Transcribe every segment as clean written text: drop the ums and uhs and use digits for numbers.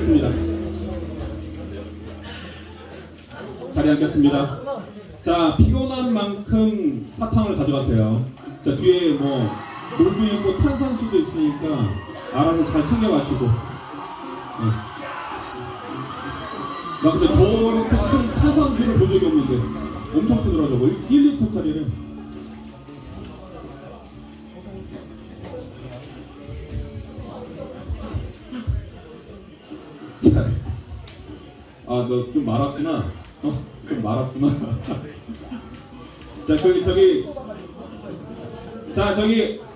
앉겠습니다. 자리 앉겠습니다. 자, 피곤한 만큼 사탕을 가져가세요. 자, 뒤에 뭐 물도 있고 탄산수도 있으니까 알아서 잘 챙겨가시고. 나 근데 저렇게 큰 탄산수를 본 적이 없는데 엄청 크더라 저거. 1리터짜리를. 자, 아, 너 좀 말았구나. 좀 말았구나. 자, 저기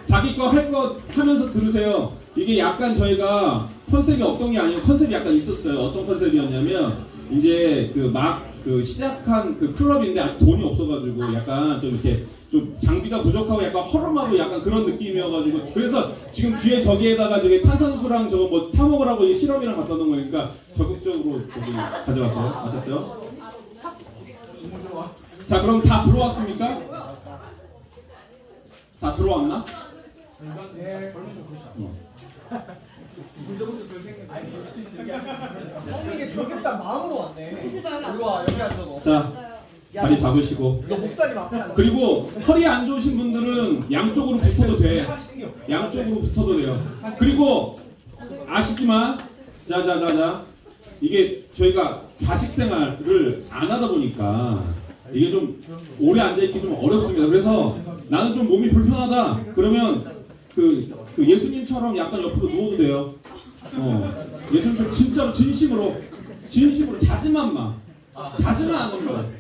자기 거 할 거 하면서 들으세요. 이게 약간 저희가 컨셉이 없던 게 아니고 컨셉이 약간 있었어요. 어떤 컨셉이었냐면 이제 그 시작한 그 클럽인데 아직 돈이 없어가지고 약간 좀 이렇게 좀 장비가 부족하고 약간 허름하고 약간 그런 느낌이어가지고 그래서 지금 뒤에 저기에다가 저기 탄산수랑 저거 뭐 타먹으라고 시럽이랑 갖다 놓은 거니까 적극적으로 저기 가져갔어요. 아셨죠? 자, 그럼 다 들어왔습니까? 자, 들어왔나? 네. 형님이 들어오겠다 마음으로 왔네. 여기 와, 여기 앉아도. 자, 자리 잡으시고. 너 목살이 막. 그리고 허리 안 좋으신 분들은 양쪽으로 붙어도 돼. 양쪽으로 붙어도 돼요. 그리고 아시지만, 자, 이게 저희가 좌식 생활을 안 하다 보니까 이게 좀 오래 앉아있기 좀 어렵습니다. 그래서 나는 좀 몸이 불편하다. 그러면 그 예수님처럼 약간 옆으로 누워도 돼요. 예수님처럼 진짜로 진심으로 자지만 안 하면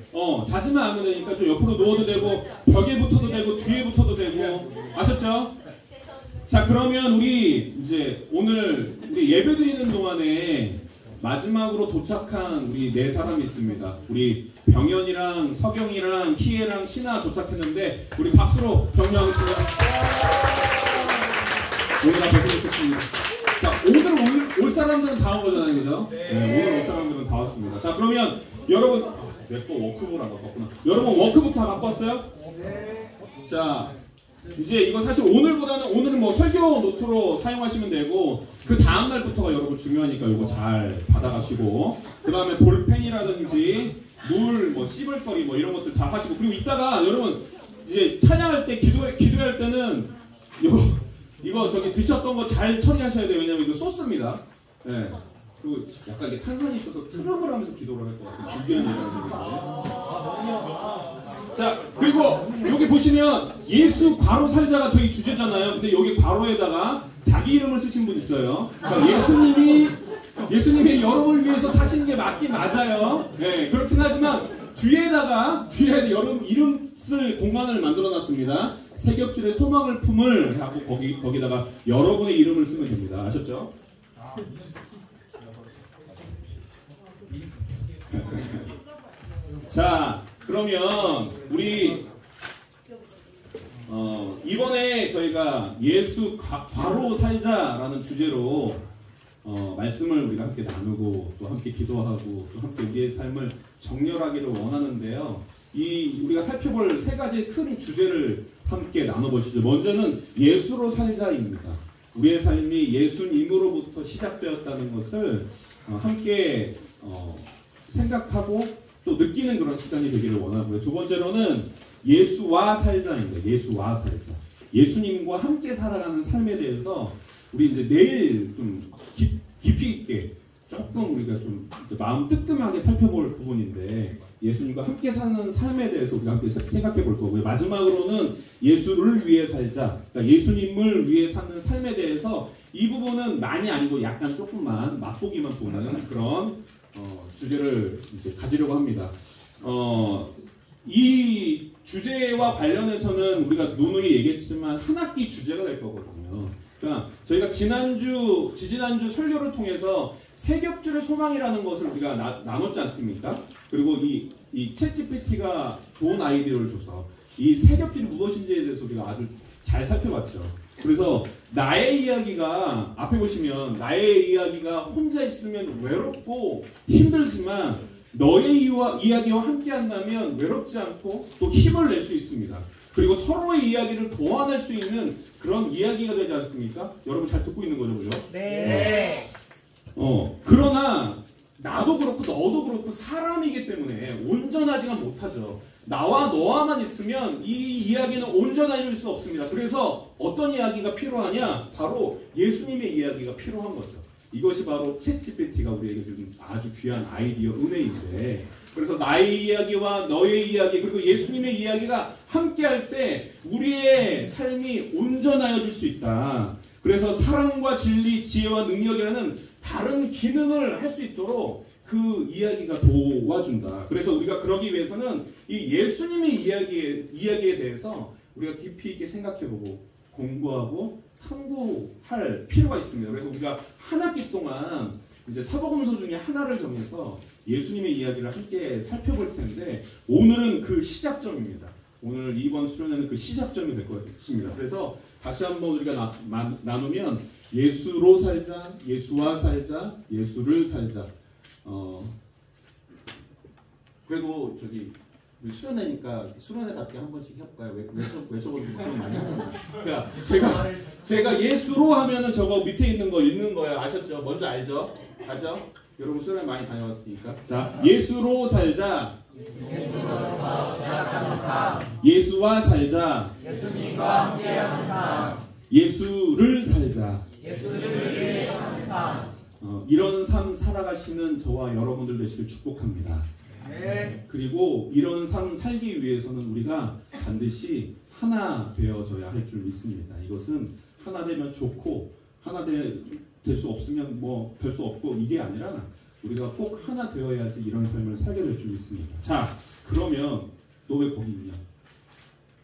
자지만 하면 되니까 좀 옆으로 누워도 되고 벽에 붙어도 되고 뒤에 붙어도 되고 아셨죠? 자, 그러면 우리 이제 오늘 우리 예배 드리는 동안에 마지막으로 도착한 우리 네 사람이 있습니다. 우리 병현이랑 서경이랑 희애랑 신아 도착했는데 우리 박수로 격려하겠습니다. 오늘 다 고생했습니다. 자, 오늘 올 사람들은 다 온 거잖아요, 그죠? 네, 오늘 올 사람들은 다 왔습니다. 자, 그러면 여러분 내 거 워크북을 안 갖고 왔구나. 여러분 워크북 다 갖고 왔어요? 네. 자, 이제 이거 사실 오늘은 뭐 설교 노트로 사용하시면 되고 그 다음 날부터가 여러분 중요하니까 이거 잘 받아가시고 그 다음에 볼펜이라든지 물, 뭐 씹을거리 뭐 이런 것들 잘 하시고 그리고 이따가 여러분 이제 찬양할 때 기도할 때는 이거 저기 드셨던 거 잘 처리하셔야 돼요. 왜냐면 이거 소스입니다. 네. 그리고 약간 이게 탄산이 있어서 트름을 하면서 기도를 할 것 같아요. 불교인이라는 자, 그리고 여기 보시면 예수 괄호 살자가 저희 주제잖아요. 근데 여기 괄호에다가 자기 이름을 쓰신 분 있어요. 그러니까 예수님이 여러분을 위해서 사신 게 맞긴 맞아요. 네, 그렇긴 하지만 뒤에다가 여러분 이름 쓸 공간을 만들어 놨습니다. 세 겹줄의 소망을 품을 하고 거기다가 여러분의 이름을 쓰면 됩니다. 아셨죠? 자, 그러면 우리 이번에 저희가 예수 괄호 살자라는 주제로 말씀을 우리가 함께 나누고 또 함께 기도하고 또 함께 우리의 삶을 정렬하기를 원하는데요. 우리가 살펴볼 세 가지 큰 주제를 함께 나눠보시죠. 먼저는 예수로 살자입니다. 우리의 삶이 예수님으로부터 시작되었다는 것을 함께 생각하고 또 느끼는 그런 시간이 되기를 원하고요. 두 번째로는 예수와 살자입니다. 예수와 살자. 예수님과 함께 살아가는 삶에 대해서 우리 이제 내일 좀 깊이 있게 조금 우리가 좀 이제 마음 뜨끔하게 살펴볼 부분인데 예수님과 함께 사는 삶에 대해서 우리가 함께 생각해 볼 거고요. 마지막으로는 예수를 위해 살자. 그러니까 예수님을 위해 사는 삶에 대해서 이 부분은 많이 아니고 약간 조금만 맛보기만 보는 그런 주제를 이제 가지려고 합니다. 이 주제와 관련해서는 우리가 누누이 얘기했지만 한 학기 주제가 될 거거든요. 그러니까 저희가 지지난주 설교를 통해서 세 겹줄의 소망이라는 것을 우리가 나눴지 않습니까? 그리고 이 챗GPT가 좋은 아이디어를 줘서 이 세 겹줄이 무엇인지에 대해서 우리가 아주 잘 살펴봤죠. 그래서 나의 이야기가 앞에 보시면 나의 이야기가 혼자 있으면 외롭고 힘들지만 너의 이야기와 함께 한다면 외롭지 않고 또 힘을 낼 수 있습니다. 그리고 서로의 이야기를 보완할 수 있는 그런 이야기가 되지 않습니까? 여러분 잘 듣고 있는 거죠, 그죠? 네. 그러나 나도 그렇고 너도 그렇고 사람이기 때문에 온전하지가 못하죠. 나와 너와만 있으면 이 이야기는 온전해질 수 없습니다. 그래서 어떤 이야기가 필요하냐? 바로 예수님의 이야기가 필요한 거죠. 이것이 바로 챗GPT가 우리에게 지금 아주 귀한 아이디어, 은혜인데, 그래서 나의 이야기와 너의 이야기 그리고 예수님의 이야기가 함께할 때 우리의 삶이 온전하여질 수 있다. 그래서 사랑과 진리, 지혜와 능력이라는 다른 기능을 할 수 있도록 그 이야기가 도와준다. 그래서 우리가 그러기 위해서는 이 예수님의 이야기에 대해서 우리가 깊이 있게 생각해보고 공부하고 탐구할 필요가 있습니다. 그래서 우리가 한 학기 동안 이제 사복음서 중에 하나를 정해서 예수님의 이야기를 함께 살펴볼 텐데, 오늘은 그 시작점입니다. 오늘 이번 수련회는 그 시작점이 될 것입니다. 그래서 다시 한번 우리가 나누면 예수로 살자, 예수와 살자, 예수를 살자. 그래도 저기 수련회니까 수련회답게 한 번씩 해볼까요? 외쳐보는 거 많이 하잖아요. 그러니까 제가 예수로 하면은 저거 밑에 있는 거 읽는 거예요. 아셨죠? 먼저 알죠? 여러분 수련회 많이 다녀왔으니까. 자, 예수로 살자. 예수와 살자. 예수님과 함께하는 삶. 예수를 살자. 예수를 위해 사는 삶. 이런 삶 살아가시는 저와 여러분들 되시길 축복합니다. 네. 그리고 이런 삶 살기 위해서는 우리가 반드시 하나 되어져야 할 줄 믿습니다. 이것은 하나 되면 좋고 하나 될 수 없으면 뭐 될 수 없고 이게 아니라 우리가 꼭 하나 되어야지 이런 삶을 살게 될 줄 믿습니다. 자, 그러면 너 왜 거기 있냐?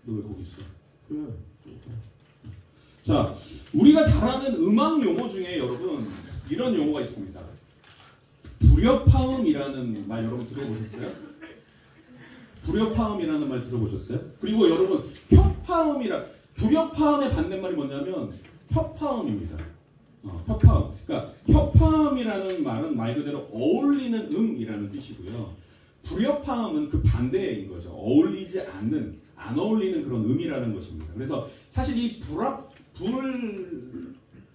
너 왜 거기 있어? 그래. 자, 우리가 잘 아는 음악 용어 중에 여러분 이런 용어가 있습니다. 불협화음이라는 말 여러분 들어보셨어요? 불협화음이라는 말 들어보셨어요? 그리고 여러분 불협화음의 반대말이 뭐냐면 협화음입니다. 협화음. 그러니까 협화음이라는 말은 말 그대로 어울리는 음이라는 뜻이고요. 불협화음은 그 반대인 거죠. 어울리지 않는, 안 어울리는 그런 음이라는 것입니다. 그래서 사실 이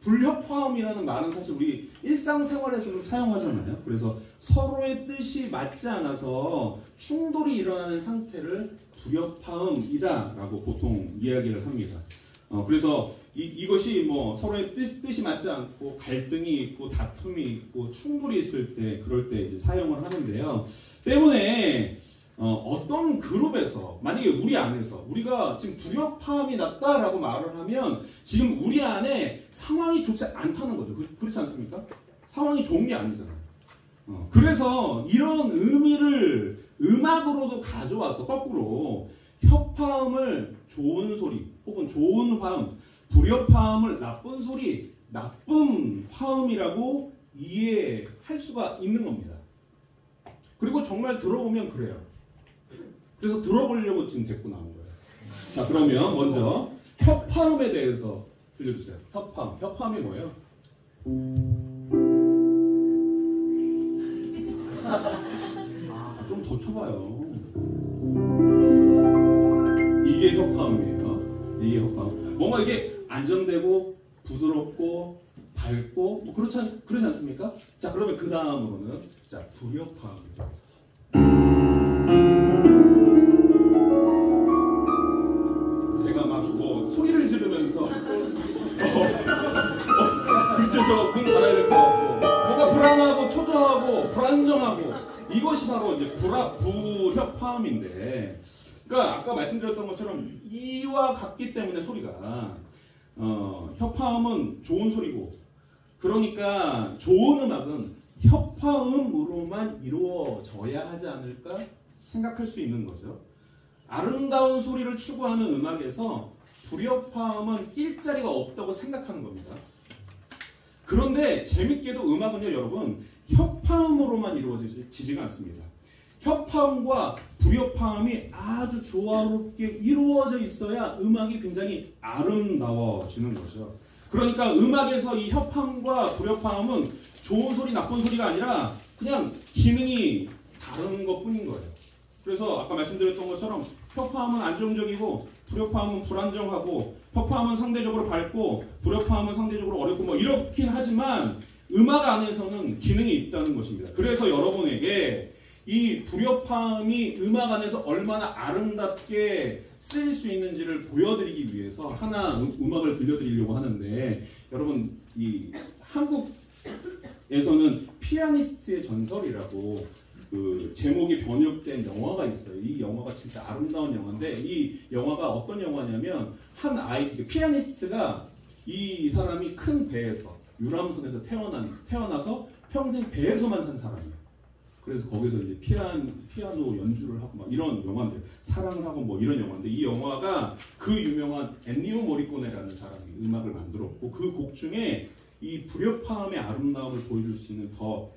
불협화음이라는 말은 사실 우리 일상생활에서도 사용하잖아요. 그래서 서로의 뜻이 맞지 않아서 충돌이 일어나는 상태를 불협화음이다라고 보통 이야기를 합니다. 그래서 이것이 뭐 서로의 뜻이 맞지 않고 갈등이 있고 다툼이 있고 충돌이 있을 때 그럴 때 이제 사용을 하는데요. 때문에 어떤 그룹에서 만약에 우리 안에서 우리가 지금 불협화음이 났다라고 말을 하면 지금 우리 안에 상황이 좋지 않다는 거죠. 그렇지 않습니까? 상황이 좋은 게 아니잖아요. 그래서 이런 의미를 음악으로도 가져와서 거꾸로 협화음을 좋은 소리 혹은 좋은 화음, 불협화음을 나쁜 소리, 나쁜 화음이라고 이해할 수가 있는 겁니다. 그리고 정말 들어보면 그래요. 그래서 들어보려고 지금 데리고 나온 거예요. 자, 그러면 먼저 협화음에 대해서 들려주세요. 협화음. 협화음이 뭐예요? 좀 더 쳐봐요. 이게 협화음이에요. 이게 협화음. 뭔가 이게 안정되고 부드럽고 밝고 뭐 그렇지 않습니까? 자, 그러면 그 다음으로는 자, 불협화음입니다. 제가 막 소리를 지르면서 그쵸, 저문 닫아야 될 것 같고 뭔가 불안하고 초조하고 불안정하고 이것이 바로 이제 불협화음인데, 그러니까 아까 말씀드렸던 것처럼 이와 같기 때문에 소리가 협화음은 좋은 소리고, 그러니까 좋은 음악은 협화음으로만 이루어져야 하지 않을까 생각할 수 있는 거죠. 아름다운 소리를 추구하는 음악에서 불협화음은 낄 자리가 없다고 생각하는 겁니다. 그런데 재밌게도 음악은요, 여러분, 협화음으로만 이루어지지가 않습니다. 협화음과 불협화음이 아주 조화롭게 이루어져 있어야 음악이 굉장히 아름다워지는 거죠. 그러니까 음악에서 이 협화음과 불협화음은 좋은 소리, 나쁜 소리가 아니라 그냥 기능이 다른 것뿐인 거예요. 그래서 아까 말씀드렸던 것처럼 협화음은 안정적이고 불협화음은 불안정하고, 협화음은 상대적으로 밝고 불협화음은 상대적으로 어렵고 뭐 이렇긴 하지만 음악 안에서는 기능이 있다는 것입니다. 그래서 여러분에게 이 불협화음이 음악 안에서 얼마나 아름답게 쓰일 수 있는지를 보여드리기 위해서 하나 음악을 들려드리려고 하는데, 여러분 이 한국에서는 피아니스트의 전설이라고 그 제목이 번역된 영화가 있어요. 이 영화가 진짜 아름다운 영화인데, 이 영화가 어떤 영화냐면 한 아이, 피아니스트가 이 사람이 큰 배에서 유람선에서 태어나서 평생 배에서만 산 사람이에요. 그래서 거기서 이제 피아노 연주를 하고 막 이런 영화인데, 사랑을 하고 뭐 이런 영화인데, 이 영화가 그 유명한 엔니오 모리코네라는 사람이 음악을 만들었고, 그 곡 중에 이 불협화음의 아름다움을 보여줄 수 있는 더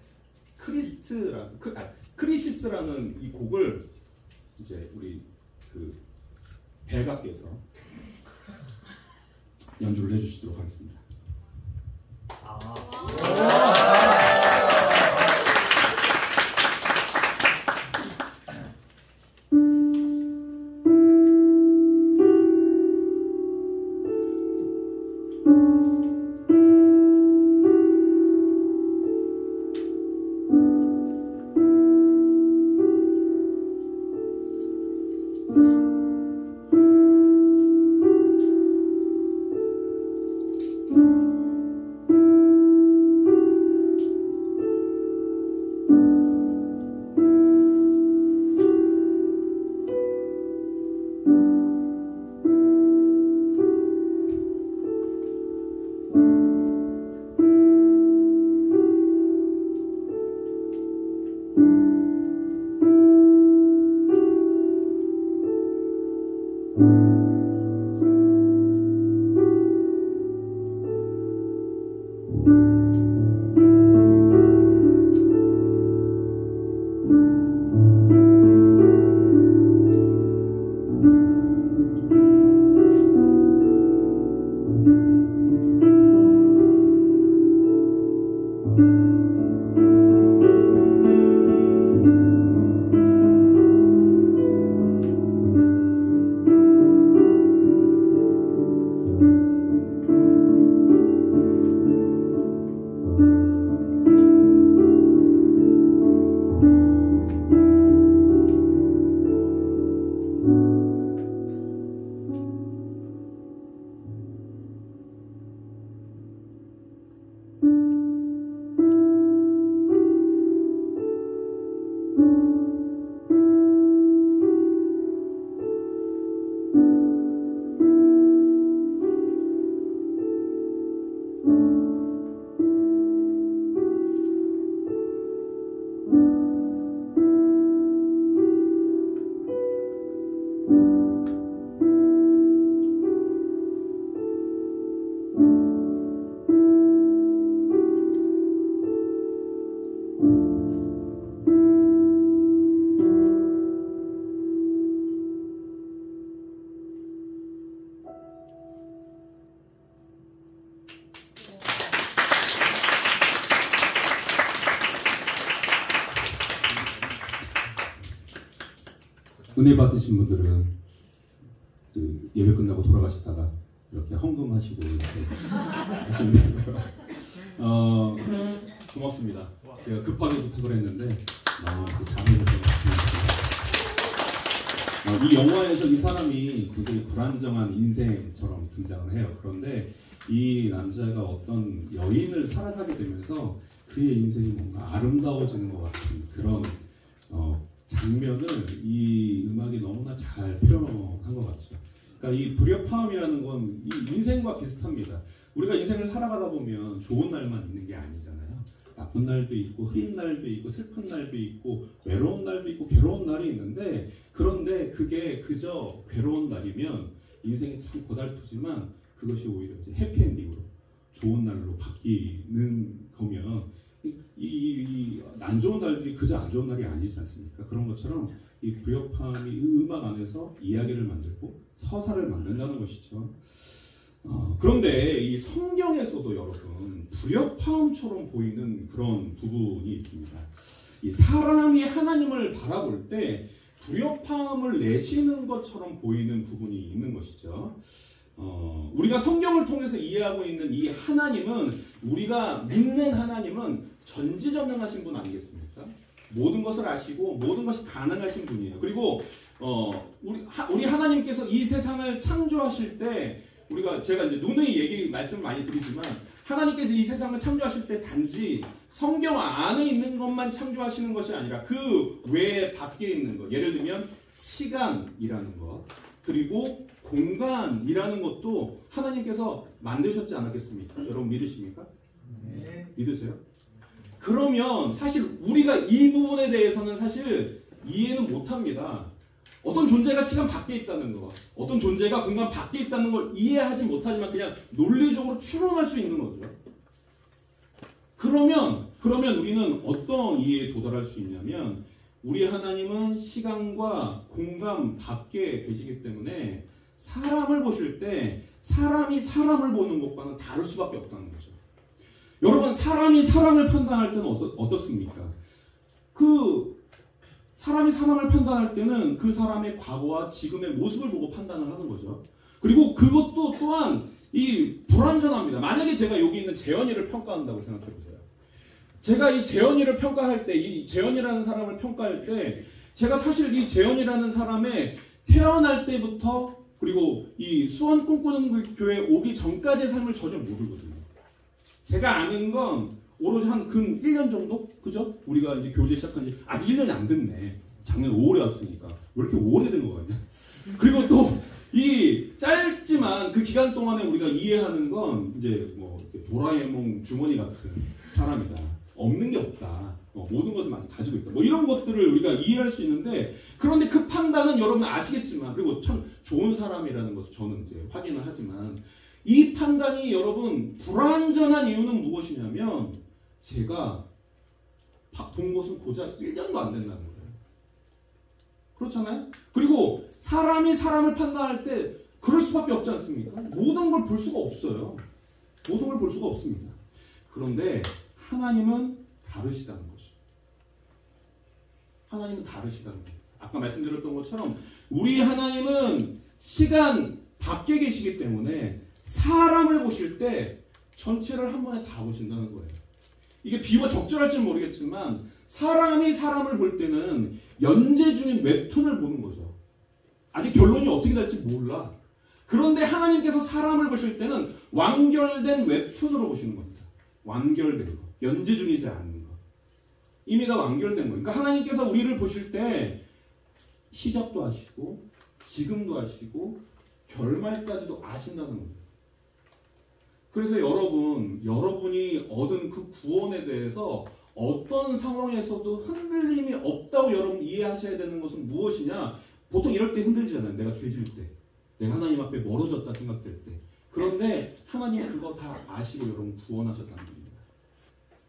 크리시스라는 이 곡을 이제 우리 그 대가께서 연주를 해주시도록 하겠습니다. 은혜 받으신 분들은 그 예배 끝나고 돌아가시다가 이렇게 헌금하시고 이렇게 하시면 되고요. 고맙습니다. 제가 급하게 부탁을 했는데 잘해주셔서 고맙습니다. 이 영화에서 이 사람이 굉장히 불안정한 인생처럼 등장을 해요. 그런데 이 남자가 어떤 여인을 사랑하게 되면서 그의 인생이 뭔가 아름다워지는 것 같은 그런 장면을 이 음악이 너무나 잘 표현한 것 같죠. 그러니까 이 불협화음이라는 건 이 인생과 비슷합니다. 우리가 인생을 살아가다 보면 좋은 날만 있는 게 아니잖아요. 나쁜 날도 있고 흐린 날도 있고 슬픈 날도 있고 외로운 날도 있고 괴로운 날이 있는데, 그런데 그게 그저 괴로운 날이면 인생이 참 고달프지만 그것이 오히려 이제 해피엔딩으로 좋은 날로 바뀌는 거면 이 안 좋은 날들이 그저 안 좋은 날이 아니지 않습니까? 그런 것처럼 이 불협화음이 음악 안에서 이야기를 만들고 서사를 만든다는 것이죠. 그런데 이 성경에서도 여러분 불협화음처럼 보이는 그런 부분이 있습니다. 이 사람이 하나님을 바라볼 때 불협화음을 내시는 것처럼 보이는 부분이 있는 것이죠. 우리가 성경을 통해서 이해하고 있는 이 하나님은, 우리가 믿는 하나님은 전지전능하신 분 아니겠습니까? 모든 것을 아시고 모든 것이 가능하신 분이에요. 그리고 우리 하나님께서 이 세상을 창조하실 때, 제가 이제 누누이 말씀을 많이 드리지만, 하나님께서 이 세상을 창조하실 때 단지 성경 안에 있는 것만 창조하시는 것이 아니라 그 외에 밖에 있는 것, 예를 들면 시간이라는 것, 그리고 공간이라는 것도 하나님께서 만드셨지 않았겠습니까? 여러분 믿으십니까? 네. 믿으세요? 그러면 사실 우리가 이 부분에 대해서는 사실 이해는 못합니다. 어떤 존재가 시간 밖에 있다는 거, 어떤 존재가 공간 밖에 있다는 걸 이해하지 못하지만 그냥 논리적으로 추론할 수 있는 거죠. 그러면 우리는 어떤 이해에 도달할 수 있냐면, 우리 하나님은 시간과 공간 밖에 계시기 때문에 사람을 보실 때 사람이 사람을 보는 것과는 다를 수밖에 없다는 거죠. 여러분, 사람이 사람을 판단할 때는 어떻습니까? 사람이 사람을 판단할 때는 그 사람의 과거와 지금의 모습을 보고 판단을 하는 거죠. 그리고 그것도 또한 불완전합니다. 만약에 제가 여기 있는 재현이를 평가한다고 생각해보세요. 제가 이 재현이를 평가할 때, 이 재현이라는 사람을 평가할 때, 제가 사실 이 재현이라는 사람의 태어날 때부터, 그리고 이 수원 꿈꾸는 교회 오기 전까지의 삶을 전혀 모르거든요. 제가 아는 건 오로지 한 근 1년 정도? 그죠? 우리가 이제 교제 시작한 지 아직 1년이 안 됐네. 작년 5월에 왔으니까. 왜 이렇게 오래된 거 같냐? 그리고 또 이 짧지만 그 기간 동안에 우리가 이해하는 건 이제 뭐 도라에몽 주머니 같은 사람이다. 없는 게 없다. 모든 것을 많이 가지고 있다. 뭐 이런 것들을 우리가 이해할 수 있는데, 그런데 그 판단은 여러분 아시겠지만, 그리고 참 좋은 사람이라는 것을 저는 이제 확인을 하지만, 이 판단이 여러분 불완전한 이유는 무엇이냐면, 제가 본 것은 고작 1년도 안 된다는 거예요. 그렇잖아요? 그리고 사람이 사람을 판단할 때 그럴 수밖에 없지 않습니까? 모든 걸 볼 수가 없어요. 모든 걸 볼 수가 없습니다. 그런데 하나님은 다르시다는 거죠. 하나님은 다르시다는 거예요. 아까 말씀드렸던 것처럼 우리 하나님은 시간 밖에 계시기 때문에 사람을 보실 때 전체를 한 번에 다 보신다는 거예요. 이게 비유가 적절할지는 모르겠지만, 사람이 사람을 볼 때는 연재 중인 웹툰을 보는 거죠. 아직 결론이 어떻게 될지 몰라. 그런데 하나님께서 사람을 보실 때는 완결된 웹툰으로 보시는 겁니다. 완결된 거. 연재 중이지 않는 거. 이미 다 완결된 거예요. 그러니까 하나님께서 우리를 보실 때 시작도 아시고 지금도 아시고 결말까지도 아신다는 거예요. 그래서 여러분이 얻은 그 구원에 대해서 어떤 상황에서도 흔들림이 없다고 여러분 이해하셔야 되는 것은 무엇이냐? 보통 이럴 때 흔들리잖아요. 내가 죄질 때, 내가 하나님 앞에 멀어졌다 생각될 때. 그런데 하나님 그거 다 아시고 여러분 구원하셨다는 겁니다.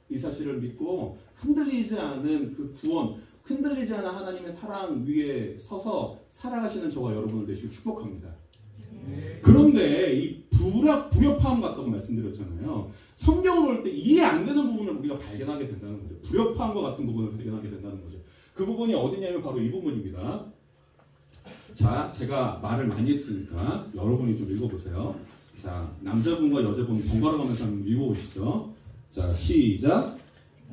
이 사실을 믿고 흔들리지 않은 그 구원, 흔들리지 않은 하나님의 사랑 위에 서서 살아가시는 저와 여러분을 되시길 축복합니다. 그런데 이 불협화음 같다고 말씀드렸잖아요. 성경을 볼 때 이해 안 되는 부분을 우리가 발견하게 된다는 거죠. 불협화음과 같은 부분을 발견하게 된다는 거죠. 그 부분이 어디냐면 바로 이 부분입니다. 자, 제가 말을 많이 했으니까 여러분이 좀 읽어보세요. 자, 남자분과 여자분 번갈아 가면서 한번 읽어보시죠. 자, 시작.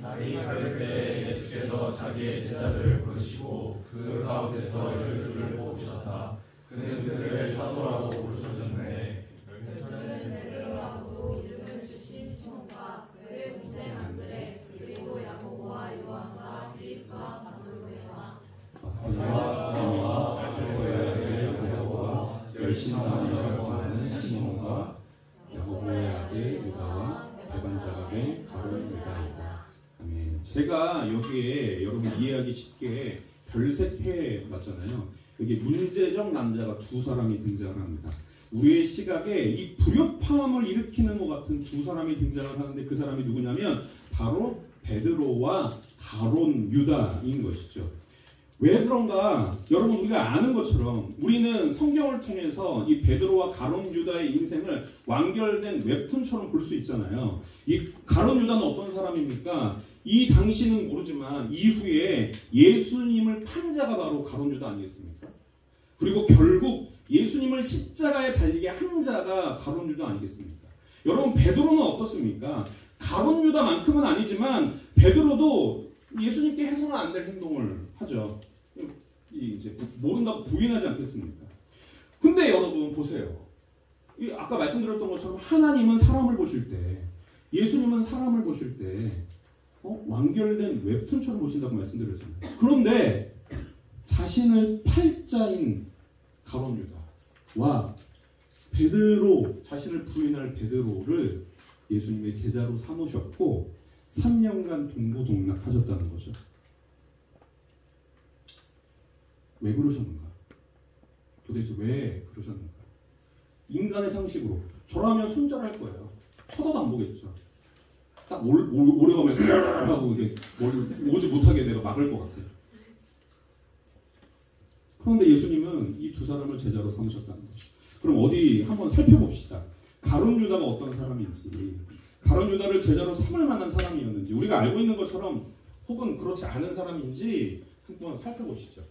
날이 밝을 때 예수께서 자기의 제자들을 부르시고 그 가운데서 12를 뽑으셨다. 그는 그들을 사도라고 부르셨는데, 그는 베드로라고 이름을 주신 시몬과 그의 동생 안드레, 그리고 야고보와 요한과 빌립과 바돌로메와 알페오의 야고보와 열심하라고 하는 시몬과 야고보의 아들 유다와 대반자각의 가룟 유다이다. 아멘. 제가 여기에 여러분 이해하기 쉽게 별색해 봤잖아요. 여기 문제적 남자가 두 사람이 등장을 합니다. 우리의 시각에 이 불협화음을 일으키는 것 같은 두 사람이 등장을 하는데, 그 사람이 누구냐면 바로 베드로와 가룟 유다인 것이죠. 왜 그런가? 여러분, 우리가 아는 것처럼 우리는 성경을 통해서 이 베드로와 가룟 유다의 인생을 완결된 웹툰처럼 볼 수 있잖아요. 이 가룟 유다는 어떤 사람입니까? 이 당시는 모르지만 이후에 예수님을 판 자가 바로 가룟 유다 아니겠습니까? 그리고 결국 예수님을 십자가에 달리게 한 자가 가룟 유다 아니겠습니까? 여러분 베드로는 어떻습니까? 가룟 유다만큼은 아니지만 베드로도 예수님께 해서는 안 될 행동을 하죠. 이제 모른다고 부인하지 않겠습니까? 근데 여러분 보세요. 아까 말씀드렸던 것처럼 하나님은 사람을 보실 때, 예수님은 사람을 보실 때 완결된 웹툰처럼 보신다고 말씀드렸잖아요. 그런데 자신을 팔자인 가룟 유다와 베드로, 자신을 부인할 베드로를 예수님의 제자로 삼으셨고 3년간 동고동락하셨다는 거죠. 왜 그러셨는가? 도대체 왜 그러셨는가? 인간의 상식으로 저라면 손절할 거예요. 쳐다도 안 보겠죠. 딱 오래 가면 하고 이게 오지 못하게 내가 막을 것 같아요. 그런데 예수님은 이 두 사람을 제자로 삼으셨다는 거죠. 그럼 어디 한번 살펴봅시다. 가룟 유다가 어떤 사람인지, 가룟 유다를 제자로 삼을 만한 사람이었는지, 우리가 알고 있는 것처럼 혹은 그렇지 않은 사람인지 한번 살펴보시죠.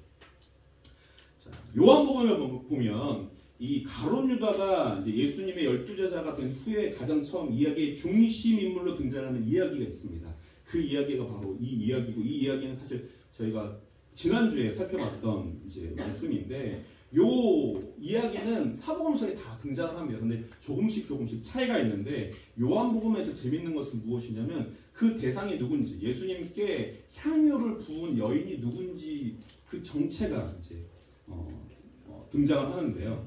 자, 요한복음을 보면 이 가룟 유다가 이제 예수님의 12제자가 된 후에 가장 처음 이야기의 중심 인물로 등장하는 이야기가 있습니다. 그 이야기가 바로 이 이야기고, 이 이야기는 사실 저희가 지난주에 살펴봤던 이제 말씀인데, 요 이야기는 사복음서에 다 등장을 합니다. 근데 조금씩 차이가 있는데, 요한복음에서 재밌는 것은 무엇이냐면 그 대상이 누군지, 예수님께 향유를 부은 여인이 누군지 그 정체가 이제 등장을 하는데요.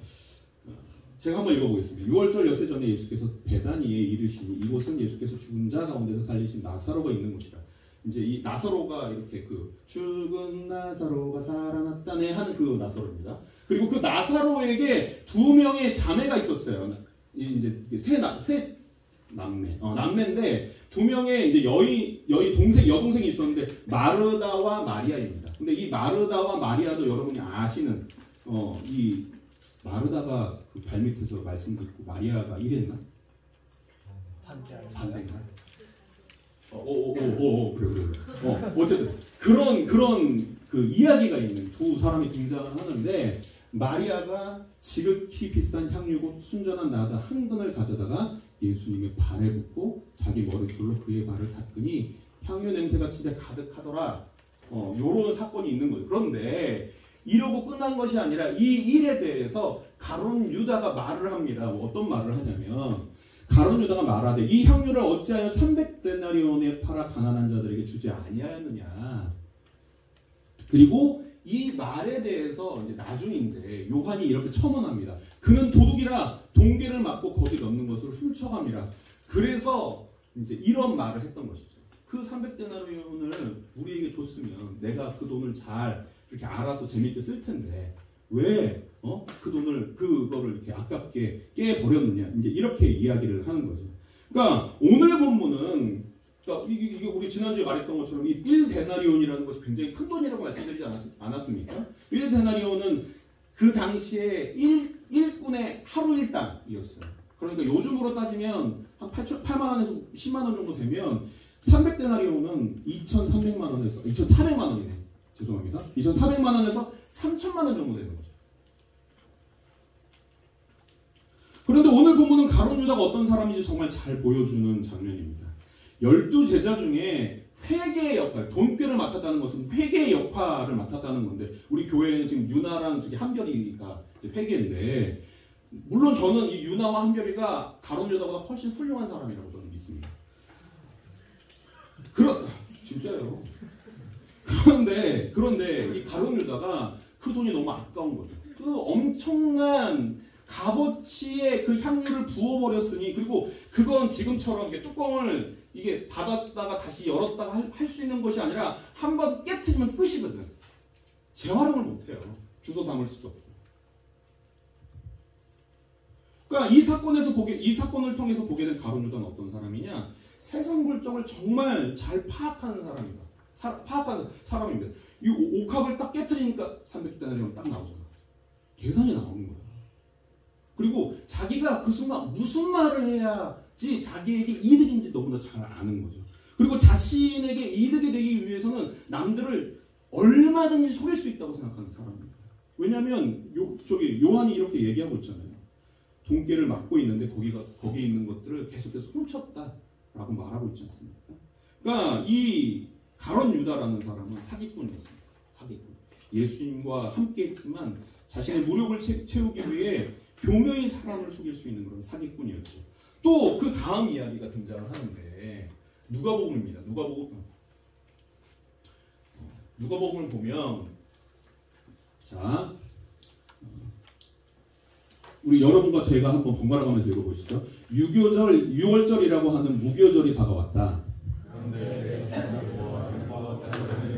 제가 한번 읽어보겠습니다. 6월절 엿새 전에 예수께서 베다니에 이르시니 이곳은 예수께서 죽은 자 가운데서 살리신 나사로가 있는 곳이라. 이제 이 나사로가 이렇게 그 죽은 나사로가 살아났다네 하는 그 나사로입니다. 그리고 그 나사로에게 두 명의 자매가 있었어요. 이제 세 남매인데 두 명의 이제 여동생이 있었는데 마르다와 마리아입니다. 근데 이 마르다와 마리아도 여러분이 아시는 이 마르다가 그 발밑에서 말씀 듣고 마리아가 이랬나? 반대인가? 그래. 어쨌든 그런 그 이야기가 있는 두 사람이 등장을 하는데, 마리아가 지극히 비싼 향유 곧 순전한 나다 한 근을 가져다가 예수님의 발에 붓고 자기 머리털로 그의 발을 닦으니 향유 냄새가 진짜 가득하더라. 요런 사건이 있는 거예요. 그런데 이러고 끝난 것이 아니라 이 일에 대해서 가룟 유다가 말을 합니다. 어떤 말을 하냐면, 가룟 유다가 말하되 이 향유를 어찌하여 300데나리온에 팔아 가난한 자들에게 주지 아니하였느냐. 그리고 이 말에 대해서 이제 나중인데 요한이 이렇게 첨언합니다. 그는 도둑이라 동계를 맞고 거기 넣는 것을 훔쳐갑니다. 그래서 이제 이런 말을 했던 것이죠. 그 300데나리온을 우리에게 줬으면 내가 그 돈을 잘 이렇게 알아서 재밌게 쓸 텐데 왜 그 돈을 그거를 이렇게 아깝게 깨버렸느냐, 이제 이렇게 이야기를 하는 거죠. 그러니까 오늘 본문은, 그러니까 이게 우리 지난주에 말했던 것처럼 이 1데나리온이라는 것이 굉장히 큰 돈이라고 말씀드리지 않았습니까? 1데나리온은 그 당시에 일꾼의 하루 일당이었어요. 그러니까 요즘으로 따지면 한 8만 원에서 10만 원 정도 되면 300데나리온은 2,300만 원에서 2,400만 원이네. 죄송합니다. 2,400만 원에서 3,000만 원 정도 되는 거죠. 그런데 오늘 본문은 가룟 유다가 어떤 사람인지 정말 잘 보여주는 장면입니다. 12제자 중에 회계의 역할, 돈꾀를 맡았다는 것은 회계의 역할을 맡았다는 건데, 우리 교회에는 지금 유나랑 저기 한별이가 회계인데, 물론 저는 이 유나와 한별이가 가룟 유다보다 훨씬 훌륭한 사람이라고 저는 믿습니다. 진짜예요. 그런데 이 가룟 유다가 그 돈이 너무 아까운 거죠. 그 엄청난 값어치의 그 향유를 부어버렸으니, 그리고 그건 지금처럼 이렇게 뚜껑을 이게 닫았다가 다시 열었다가 할 수 있는 것이 아니라 한번 깨트리면 끝이거든. 재활용을 못해요. 주워 담을 수도 없고. 그러니까 이 사건을 통해서 보게 된 가룟 유다는 어떤 사람이냐? 세상 물정을 정말 잘 파악하는 사람입니다. 파악하는 사람입니다. 이 옥합을 딱 깨트리니까 300데나리온 딱 나오잖아. 계산이 나오는 거야. 그리고 자기가 그 순간 무슨 말을 해야지 자기에게 이득인지 너무나 잘 아는 거죠. 그리고 자신에게 이득이 되기 위해서는 남들을 얼마든지 속일 수 있다고 생각하는 사람입니다. 왜냐하면 요한이 이렇게 얘기하고 있잖아요. 돈깨를 막고 있는데 거기 있는 것들을 계속해서 훔쳤다라고 말하고 있지 않습니까? 그러니까 이 가룟 유다라는 사람은 사기꾼이었습니다. 사기꾼. 예수님과 함께했지만 자신의 무력을 채우기 위해 교묘히 사람을 속일 수 있는 그런 사기꾼이었죠. 또 그 다음 이야기가 등장을 하는데 누가복음입니다. 누가복음을 보면 자 우리 여러분과 제가 한번 번갈아 가면서 읽어보시죠. 유월절이라고 하는 무교절이 다가왔다. 그런데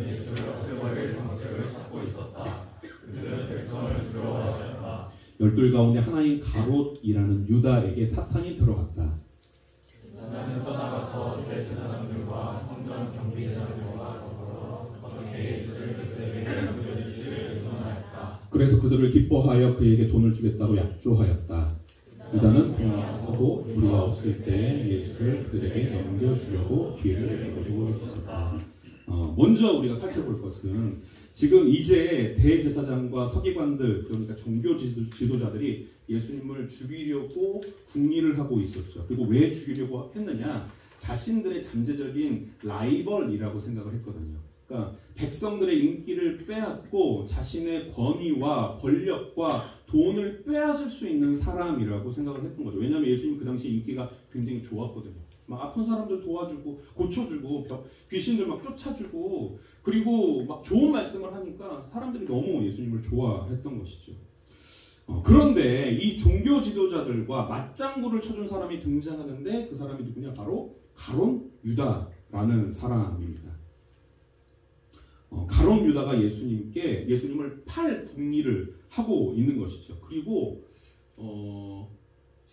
예수를 없애버릴 방책을 찾고 있었다. 그들은 백성을 두려워하였다. 열둘 가운데 하나인 가롯이라는 유다에게 사탄이 들어갔다. 나는 떠나가서 대제사장들과 성전 경비대장들과 더불어 어떻게 예수를 그들에게 넘겨주지를 의논하였다. 그래서 그들을 기뻐하여 그에게 돈을 주겠다고 약조하였다. 유다는 평안하고 우리가 없을 때 예수를 그들에게 넘겨주려고 기회를 노리고 있었다. 먼저 우리가 살펴볼 것은 지금 이제 대제사장과 서기관들 그러니까 종교 지도자들이 예수님을 죽이려고 궁리를 하고 있었죠. 그리고 왜 죽이려고 했느냐? 자신들의 잠재적인 라이벌이라고 생각을 했거든요. 그러니까 백성들의 인기를 빼앗고 자신의 권위와 권력과 돈을 빼앗을 수 있는 사람이라고 생각을 했던 거죠. 왜냐하면 예수님 그 당시 인기가 굉장히 좋았거든요. 막 아픈 사람들 도와주고 고쳐주고 귀신들 막 쫓아주고 그리고 막 좋은 말씀을 하니까 사람들이 너무 예수님을 좋아했던 것이죠. 그런데 이 종교 지도자들과 맞장구를 쳐준 사람이 등장하는데 그 사람이 누구냐? 바로 가룟 유다라는 사람입니다. 가룟 유다가 예수님을 팔 궁리를 하고 있는 것이죠. 그리고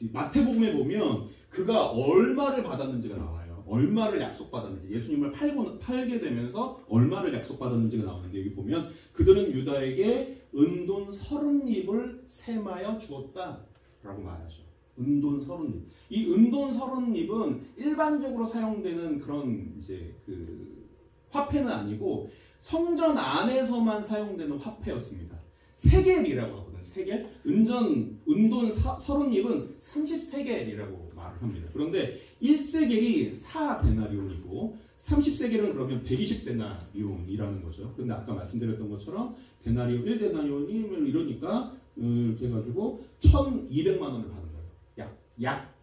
마태복음에 보면 그가 얼마를 받았는지가 나와요. 얼마를 약속받았는지. 예수님을 팔게 되면서 얼마를 약속받았는지가 나오는데 여기 보면 그들은 유다에게 은돈 30립을 세마여 주었다라고 말하죠. 은돈 30립. 이 은돈 30립은 일반적으로 사용되는 그런 이제 그 화폐는 아니고 성전 안에서만 사용되는 화폐였습니다. 세겔이라고 하거든요. 세겔. 은돈 30립은 30세겔이라고 말을 합니다. 그런데 1세겔이 4데나리온이고 30세겔은 그러면 120데나리온이라는 거죠. 그런데 아까 말씀드렸던 것처럼 데나리온 1데나리온이 이러니까 이렇게 해가지고 1,200만 원을 받은 거예요. 약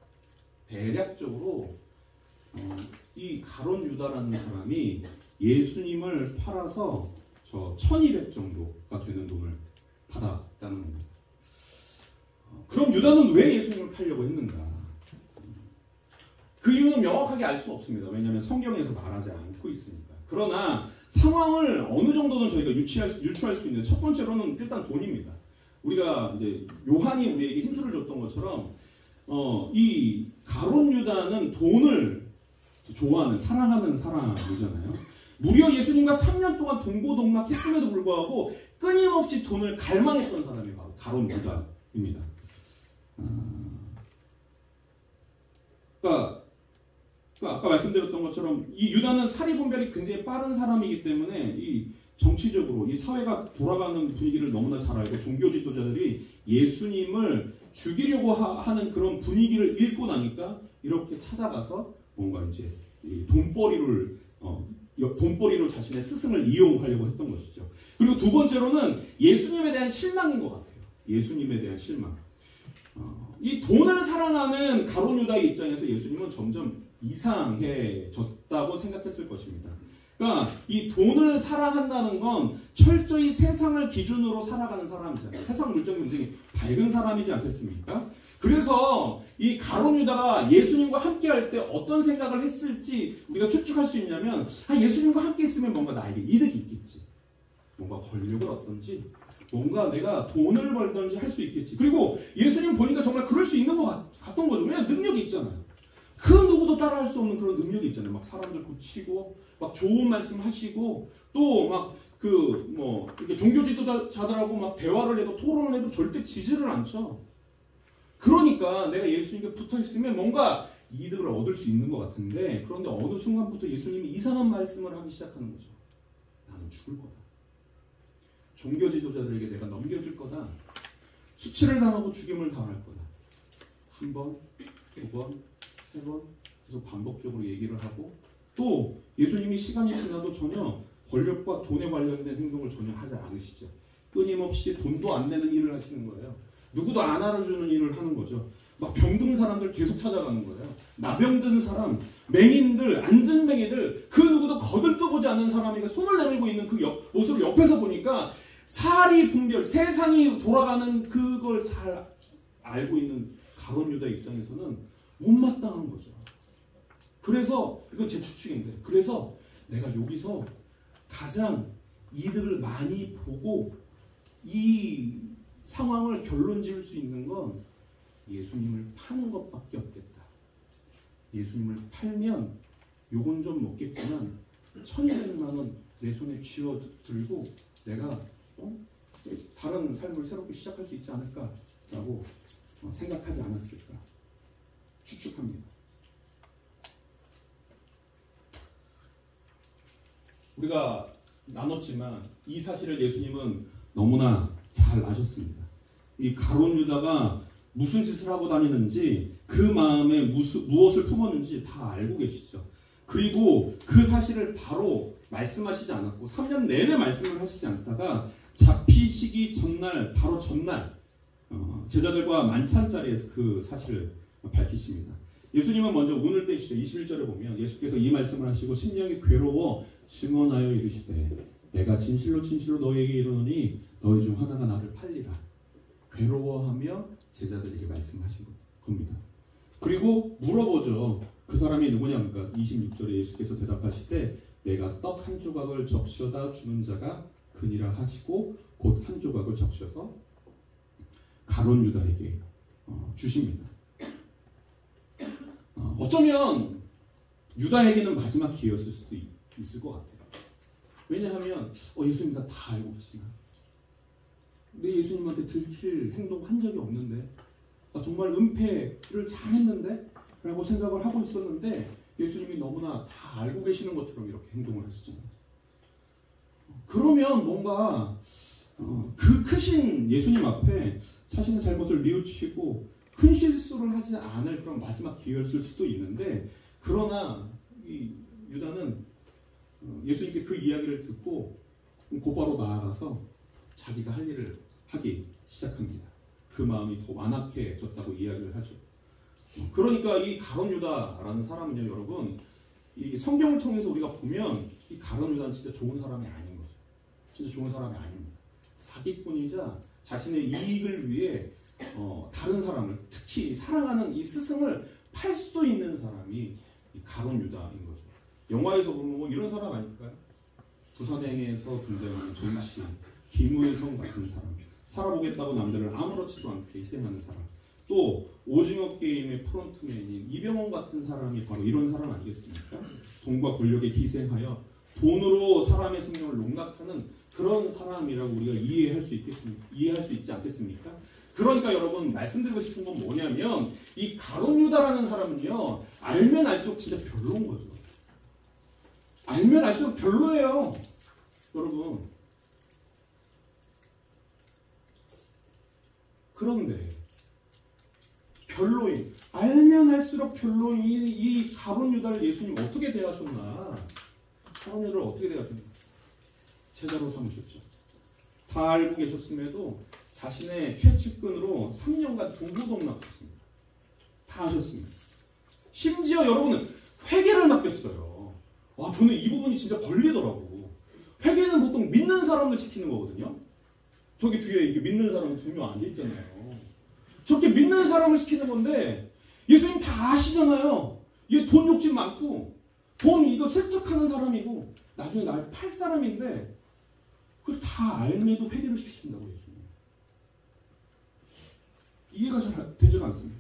대략적으로 이 가룟 유다라는 사람이 예수님을 팔아서 1,200 정도가 되는 돈을 받았다는 겁니다. 그럼 유다는 왜 예수님을 팔려고 했는가? 그 이유는 명확하게 알 수 없습니다. 왜냐하면 성경에서 말하지 않고 있으니까. 그러나 상황을 어느 정도는 저희가 유추할 수 있는 첫 번째로는 일단 돈입니다. 우리가 이제 요한이 우리에게 힌트를 줬던 것처럼 이 가룟 유다는 돈을 좋아하는 사랑하는 사람이잖아요. 무려 예수님과 3년 동안 동고동락했음에도 불구하고 끊임없이 돈을 갈망했던 사람이 바로 가룟 유다입니다. 그러니까 아까 말씀드렸던 것처럼 이 유다는 사리분별이 굉장히 빠른 사람이기 때문에 이 정치적으로 이 사회가 돌아가는 분위기를 너무나 잘 알고 종교 지도자들이 예수님을 죽이려고 하는 그런 분위기를 읽고 나니까 이렇게 찾아가서 뭔가 이제 돈벌이로 자신의 스승을 이용하려고 했던 것이죠. 그리고 두 번째로는 예수님에 대한 실망인 것 같아요. 예수님에 대한 실망. 이 돈을 사랑하는 가룟 유다의 입장에서 예수님은 점점 이상해졌다고 생각했을 것입니다. 그러니까 이 돈을 사랑한다는 건 철저히 세상을 기준으로 살아가는 사람이잖아요. 세상 물정 굉장히 밝은 사람이지 않겠습니까? 그래서 이 가룟 유다가 예수님과 함께 할 때 어떤 생각을 했을지 우리가 추측할 수 있냐면 예수님과 함께 있으면 뭔가 나에게 이득이 있겠지. 뭔가 권력을 얻든지 뭔가 내가 돈을 벌든지 할 수 있겠지. 그리고 예수님 보니까 정말 그럴 수 있는 것 같던 거죠. 왜냐하면 능력이 있잖아요. 그 누구도 따라할 수 없는 그런 능력이 있잖아요. 막 사람들 고치고 막 좋은 말씀 하시고 또 막 이렇게 종교 지도자들하고 막 대화를 해도 토론을 해도 절대 지지를 않죠. 그러니까 내가 예수님께 붙어 있으면 뭔가 이득을 얻을 수 있는 것 같은데 그런데 어느 순간부터 예수님이 이상한 말씀을 하기 시작하는 거죠. 나는 죽을 거다. 종교 지도자들에게 내가 넘겨줄 거다. 수치를 당하고 죽임을 당할 거다. 한 번, 두 번, 세 번 계속 반복적으로 얘기를 하고 또 예수님이 시간이 지나도 전혀 권력과 돈에 관련된 행동을 전혀 하지 않으시죠. 끊임없이 돈도 안 내는 일을 하시는 거예요. 누구도 안 알아주는 일을 하는 거죠. 막 병든 사람들 계속 찾아가는 거예요. 나병든 사람, 맹인들, 안증맹이들 그 누구도 거들떠보지 않는 사람이 손을 내밀고 있는 그 모습을 옆에서 보니까 사리 분별, 세상이 돌아가는 그걸 잘 알고 있는 가룟 유다 입장에서는 못마땅한 거죠. 그래서 이건 제 추측인데 그래서 내가 여기서 가장 이득을 많이 보고 이 상황을 결론 지을 수 있는 건 예수님을 파는 것밖에 없겠다. 예수님을 팔면 요건 좀 먹겠지만 1,200만 원 내 손에 쥐어 들고 내가 다른 삶을 새롭게 시작할 수 있지 않을까라고 생각하지 않았을까 추측합니다. 우리가 나눴지만 이 사실을 예수님은 너무나 잘 아셨습니다. 이 가룟 유다가 무슨 짓을 하고 다니는지 그 마음에 무엇을 품었는지 다 알고 계시죠. 그리고 그 사실을 바로 말씀하시지 않았고 3년 내내 말씀을 하시지 않다가 잡히시기 전날 바로 전날 제자들과 만찬 자리에서 그 사실을 밝히십니다. 예수님은 먼저 운을 떼시죠. 21절에 보면 예수께서 이 말씀을 하시고 심령이 괴로워 증언하여 이르시되 내가 진실로 진실로 너희에게 이르노니 너희 중 하나가 나를 팔리라. 괴로워하며 제자들에게 말씀하신 겁니다. 그리고 물어보죠. 그 사람이 누구냐니까 26절에 예수께서 대답하시되 내가 떡 한 조각을 적셔다 주는 자가 그니라 하시고 곧 한 조각을 적셔서 가룟 유다에게 주십니다. 어쩌면 유다에게는 마지막 기회였을 수도 있을 것 같아요. 왜냐하면 예수님 다 알고 계시나? 내 예수님한테 들킬 행동 한 적이 없는데 정말 은폐를 잘했는데? 라고 생각을 하고 있었는데 예수님이 너무나 다 알고 계시는 것처럼 이렇게 행동을 하시잖아요. 그러면 뭔가 그 크신 예수님 앞에 자신의 잘못을 뉘우치고 큰 실수를 하지 않을 그런 마지막 기회였을 수도 있는데 그러나 이 유다는 예수님께 그 이야기를 듣고 곧바로 나아가서 자기가 할 일을 하기 시작합니다. 그 마음이 더 완악해졌다고 이야기를 하죠. 그러니까 이 가룟 유다라는 사람은요, 여러분, 이 성경을 통해서 우리가 보면 이 가룟 유다는 진짜 좋은 사람이 아닌 거죠. 진짜 좋은 사람이 아닙니다. 사기꾼이자 자신의 이익을 위해 다른 사람을 특히 사랑하는 이 스승을 팔 수도 있는 사람이 이 가룟 유다인 거죠. 영화에서 보면 뭐 이런 사람 아닐까요? 부산행에서 등장하는 정치인 김의성 같은 사람, 살아보겠다고 남들을 아무렇지도 않게 희생하는 사람, 또 오징어 게임의 프론트맨인 이병헌 같은 사람이 바로 이런 사람 아니겠습니까? 돈과 권력에 기생하여 돈으로 사람의 생명을 농락하는 그런 사람이라고 우리가 이해할 수 있지 않겠습니까? 그러니까 여러분 말씀드리고 싶은 건 뭐냐면 이 가룟 유다라는 사람은요 알면 알수록 진짜 별로인 거죠. 알면 알수록 별로예요. 여러분. 그런데 별로인, 알면 알수록 별로인 이 가룟 유다를 예수님 어떻게 대하셨나? 가룟 유다를 어떻게 대하셨나? 제자로 삼으셨죠. 다 알고 계셨음에도 자신의 최측근으로 3년간 동부동락했습니다. 다 하셨습니다. 심지어 여러분은 회개를 맡겼어요. 저는 이 부분이 진짜 걸리더라고. 회개는 보통 믿는 사람을 시키는 거거든요. 저기 뒤에 이게 믿는 사람이 2명 앉아있잖아요. 저렇게 믿는 사람을 시키는 건데 예수님 다 아시잖아요. 얘 돈 욕심 많고 돈 이거 슬쩍 하는 사람이고 나중에 날 팔 사람인데 그걸 다 알면도 회개를 시키신다고 예수님. 이해가 잘 되지가 않습니다.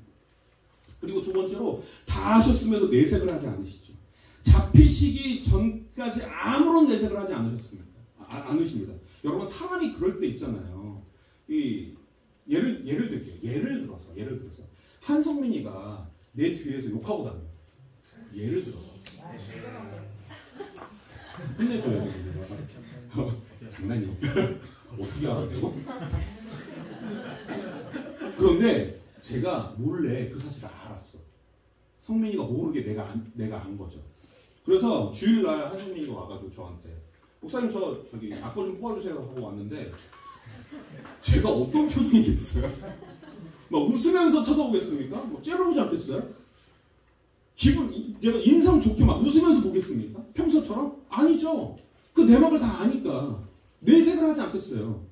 그리고 두 번째로 다 아셨음에도 내색을 하지 않으시죠. 잡히시기 전까지 아무런 내색을 하지 않으십니다. 여러분 사람이 그럴 때 있잖아요. 예를 들어서 한성민이가 내 뒤에서 욕하고 다녀. 예를 들어서 혼내줘야 돼. 장난이에요. 어떻게 알았죠? 그런데 제가 몰래 그 사실을 알았어. 성민이가 모르게 내가 안 거죠. 그래서 주일날 한성민이가 와가지고 저한테 목사님 저기 악보 좀 뽑아주세요 하고 왔는데 제가 어떤 표정이겠어요? 막 웃으면서 쳐다보겠습니까? 뭐 째려보지 않겠어요? 내가 인상 좋게 막 웃으면서 보겠습니까? 평소처럼? 아니죠. 그 내막을 다 아니까 내색을 하지 않겠어요.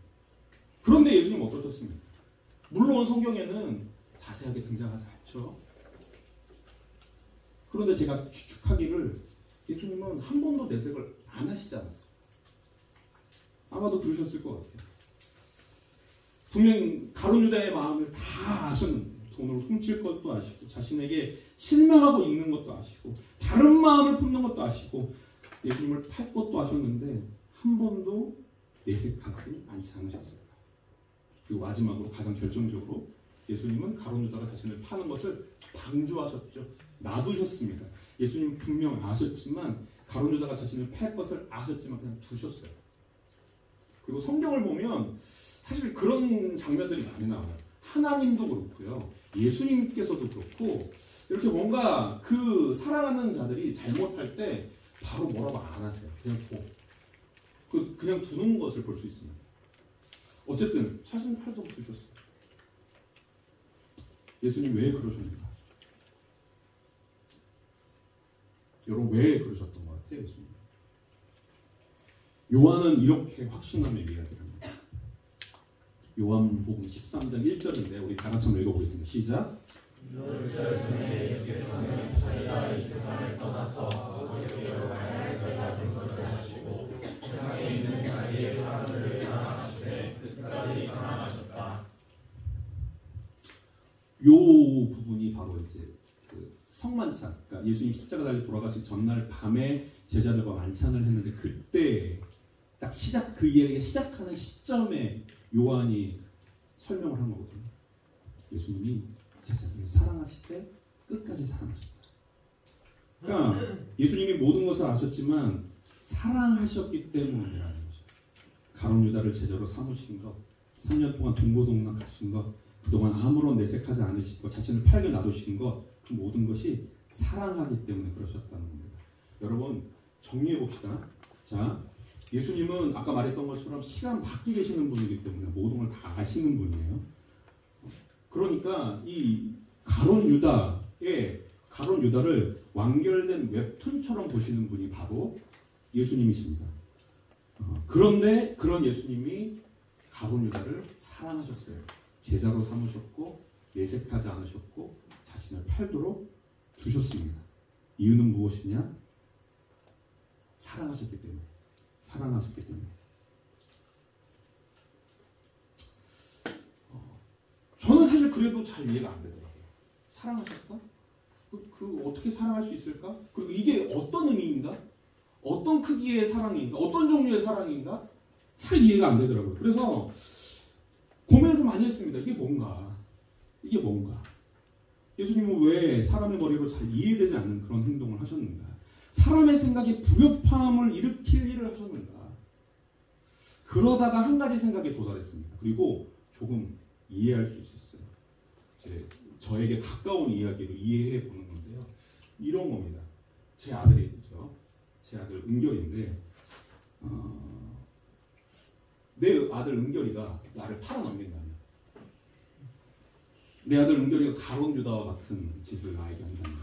그런데 예수님 어떠셨습니까? 물론 성경에는 자세하게 등장하지 않죠. 그런데 제가 추측하기를 예수님은 한 번도 내색을 안 하시지 않았어요. 아마도 그러셨을 것 같아요. 분명 가룟 유다의 마음을 다 아셨는데 돈을 훔칠 것도 아시고 자신에게 실망하고 있는 것도 아시고 다른 마음을 품는 것도 아시고 예수님을 팔 것도 아셨는데 한 번도 내색하지 않지 않으셨을까. 그리고 마지막으로 가장 결정적으로 예수님은 가룟 유다가 자신을 파는 것을 방조하셨죠. 놔두셨습니다. 예수님 분명 아셨지만 가룟 유다가 자신을 팔 것을 아셨지만 그냥 두셨어요. 그리고 성경을 보면 사실 그런 장면들이 많이 나와요. 하나님도 그렇고요. 예수님께서도 그렇고 이렇게 뭔가 그 사랑하는 자들이 잘못할 때 바로 뭐라고 안 하세요. 그냥 두는 것을 볼 수 있습니다. 어쨌든 자신 팔도 두셨어요. 예수님 왜 그러셨는가? 여러분 왜 그러셨던 것 같아요? 예수님. 요한은 이렇게 확신하며 이야기를 합니다. 요한복음 13장 1절인데 우리 다 같이 한번 읽어보겠습니다. 시작. 예수께서는 자기가 이 세상을 떠나서 아버지께로 가야 할 때가 된 것을 아시고 세상에 있는 자기의 사람들을 사랑하시되 끝까지 사랑하셨다. 요 부분이 바로 이제 그 성만찬, 그러니까 예수님 십자가 달려 돌아가신 전날 밤에 제자들과 만찬을 했는데 그때 딱 그 이야기가 시작하는 시점에 요한이 설명을 한 거거든요. 예수님이 제자들을 사랑하실 때 끝까지 사랑하셨다. 그러니까 예수님이 모든 것을 아셨지만 사랑하셨기 때문이라는 거죠. 가룟 유다를 제자로 삼으신 것, 3년 동안 동고동락 하신 것, 그동안 아무런 내색하지 않으시고 자신을 팔게 놔두신 것, 그 모든 것이 사랑하기 때문에 그러셨다는 겁니다. 여러분 정리해 봅시다. 자, 예수님은 아까 말했던 것처럼 시간 밖에 계시는 분이기 때문에 모든 걸 다 아시는 분이에요. 그러니까 이 가룟 유다를 완결된 웹툰처럼 보시는 분이 바로 예수님이십니다. 그런데 그런 예수님이 가룟 유다를 사랑하셨어요. 제자로 삼으셨고 내색하지 않으셨고 자신을 팔도록 두셨습니다. 이유는 무엇이냐? 사랑하셨기 때문에. 저는 사실 그래도 잘 이해가 안 되더라고요. 사랑하셨다? 그 어떻게 사랑할 수 있을까? 그리고 이게 어떤 의미인가? 어떤 크기의 사랑인가? 어떤 종류의 사랑인가? 잘 이해가 안 되더라고요. 그래서 고민을 좀 많이 했습니다. 이게 뭔가? 예수님은 왜 사람의 머리로 잘 이해되지 않는 그런 행동을 하셨는가? 사람의 생각에 불협화음을 일으킬 일을 하셨는가? 그러다가 한 가지 생각에 도달했습니다. 그리고 조금 이해할 수 있었어요. 저에게 가까운 이야기로 이해해 보는 건데요. 이런 겁니다. 제 아들이죠. 제 아들 은결인데 내 아들 은결이가 나를 팔아넘긴다면 내 아들 은결이가 가룟 유다와 같은 짓을 나에게 한다면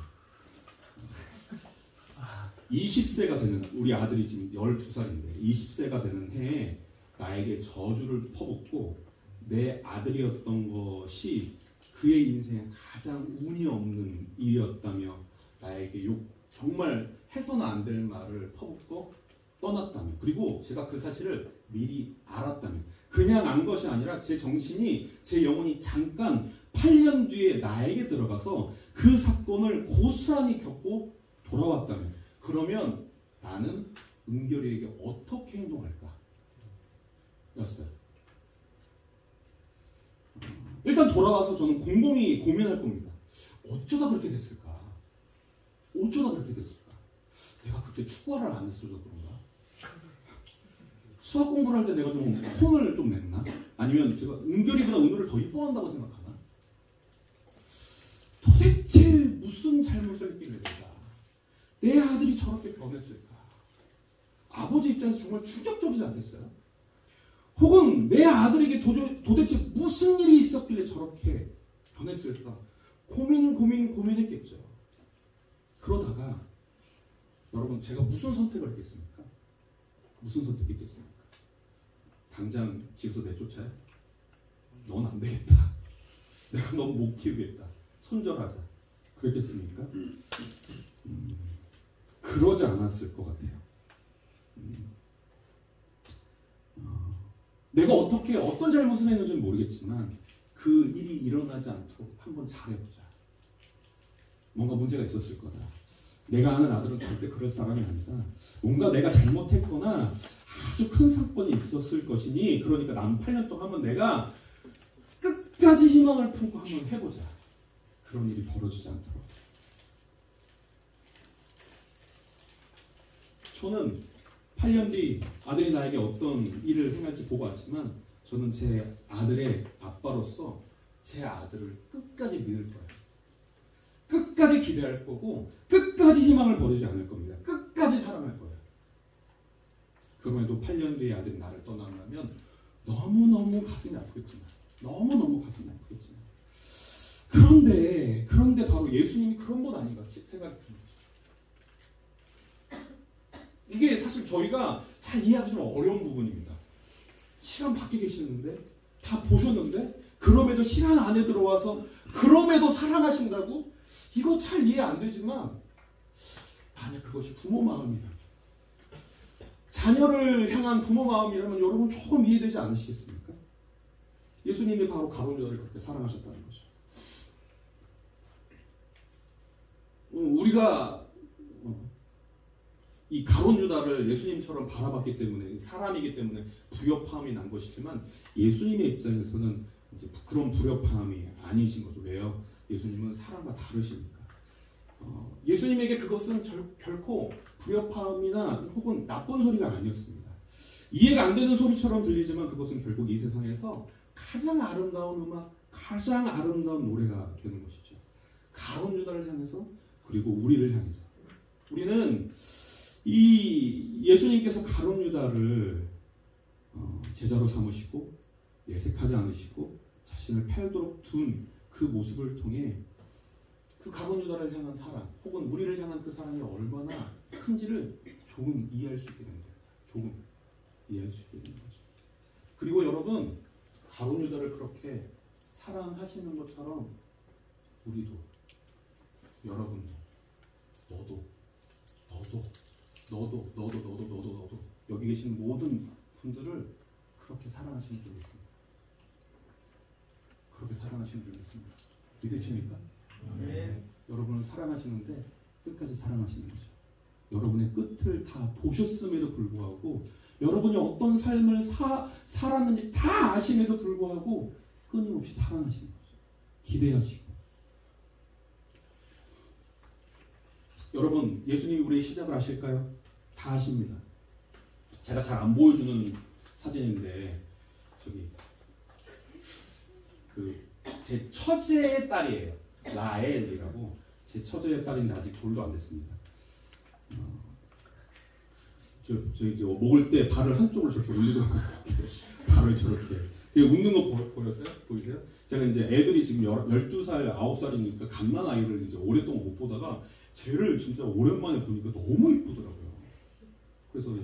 20세가 되는 우리 아들이 지금 12살인데 20세가 되는 해에 나에게 저주를 퍼붓고 내 아들이었던 것이 그의 인생에 가장 운이 없는 일이었다며 나에게 정말 해서는 안 될 말을 퍼붓고 떠났다며 그리고 제가 그 사실을 미리 알았다며 그냥 안 것이 아니라 제 정신이 제 영혼이 잠깐 8년 뒤에 나에게 들어가서 그 사건을 고스란히 겪고 돌아왔다며 그러면 나는 은결이에게 어떻게 행동할까? 였어요. 일단 돌아와서 저는 곰곰이 고민할 겁니다. 어쩌다 그렇게 됐을까? 내가 그때 축구화를 안 했어서 그런가? 수학 공부를 할 때 내가 좀 혼을 좀 냈나? 아니면 제가 은결이보다 은우를 더 이뻐한다고 생각하나? 도대체 무슨 잘못을 했길래 내 아들이 저렇게 변했을까? 아버지 입장에서 정말 충격적이지 않겠어요? 혹은 내 아들에게 도대체 무슨 일이 있었길래 저렇게 변했을까? 고민했겠죠. 그러다가 여러분 제가 무슨 선택을 했겠습니까? 무슨 선택했겠습니까? 당장 집에서 내쫓아요? 넌 안 되겠다. 내가 넌 못 키우겠다. 손절하자. 그랬겠습니까? 그러지 않았을 것 같아요. 내가 어떤 잘못을 했는지는 모르겠지만 그 일이 일어나지 않도록 한번 잘해보자. 뭔가 문제가 있었을 거다. 내가 아는 아들은 절대 그럴 사람이 아니다. 뭔가 내가 잘못했거나 아주 큰 사건이 있었을 것이니 그러니까 남 8년 동안 한번 내가 끝까지 희망을 품고 한번 해보자. 그런 일이 벌어지지 않도록. 저는 8년 뒤 아들이 나에게 어떤 일을 행할지 보고 왔지만 저는 제 아들의 아빠로서 제 아들을 끝까지 믿을 거예요. 끝까지 기대할 거고 끝까지 희망을 버리지 않을 겁니다. 끝까지 사랑할 거예요. 그럼에도 8년 뒤에 아들이 나를 떠나면 너무너무 가슴이 아프겠지만 너무너무 가슴이 아프겠지만 그런데 바로 예수님이 그런 것 아닌가 생각이 듭니다. 이게 사실 저희가 잘 이해하기 좀 어려운 부분입니다. 시간 밖에 계시는데 다 보셨는데 그럼에도 시간 안에 들어와서 그럼에도 사랑하신다고? 이거 잘 이해 안 되지만 만약 그것이 부모 마음이라면 자녀를 향한 부모 마음이라면 여러분 조금 이해되지 않으시겠습니까? 예수님이 바로 가룟 유다를 그렇게 사랑하셨다는 거죠. 우리가 이 가룟 유다를 예수님처럼 바라봤기 때문에 사람이기 때문에 불협화음이 난 것이지만 예수님의 입장에서는 이제 그런 불협화음이 아니신 거죠. 왜요? 예수님은 사람과 다르시니까. 예수님에게 그것은 결코 불협화음이나 혹은 나쁜 소리가 아니었습니다. 이해가 안 되는 소리처럼 들리지만 그것은 결국 이 세상에서 가장 아름다운 음악, 가장 아름다운 노래가 되는 것이죠. 가룟 유다를 향해서 그리고 우리를 향해서. 우리는 이 예수님께서 가룟 유다를 제자로 삼으시고 내색하지 않으시고 자신을 팔도록 둔 그 모습을 통해 그 가룟 유다를 향한 사랑 혹은 우리를 향한 그 사랑이 얼마나 큰지를 조금 이해할 수 있게 됩니다. 조금 이해할 수 있게 되는 거죠. 그리고 여러분 가룟 유다를 그렇게 사랑하시는 것처럼 우리도 여러분도 너도 여기 계신 모든 분들을 그렇게 사랑하시는 줄 믿습니다. 그렇게 사랑하시는 줄 믿습니다. 믿으십니까? 네. 여러분을 사랑하시는데 끝까지 사랑하시는 거죠. 여러분의 끝을 다 보셨음에도 불구하고 여러분이 어떤 삶을 살았는지 다 아심에도 불구하고 끊임없이 사랑하시는 거죠. 기대하시고. 여러분 예수님이 우리의 시작을 아실까요? 다 아십니다. 제가 잘 안 보여주는 사진인데 저기 제 처제의 딸이에요. 라엘이라고 제 처제의 딸인데 아직 돌도 안 됐습니다. 저 먹을 때 발을 한쪽을 저렇게 올리고 발을 저렇게 웃는 거 보이세요? 제가 이제 애들이 지금 12살, 9살이니까 갓난 아이를 이제 오랫동안 못 보다가 쟤를 진짜 오랜만에 보니까 너무 이쁘더라고요. 그래서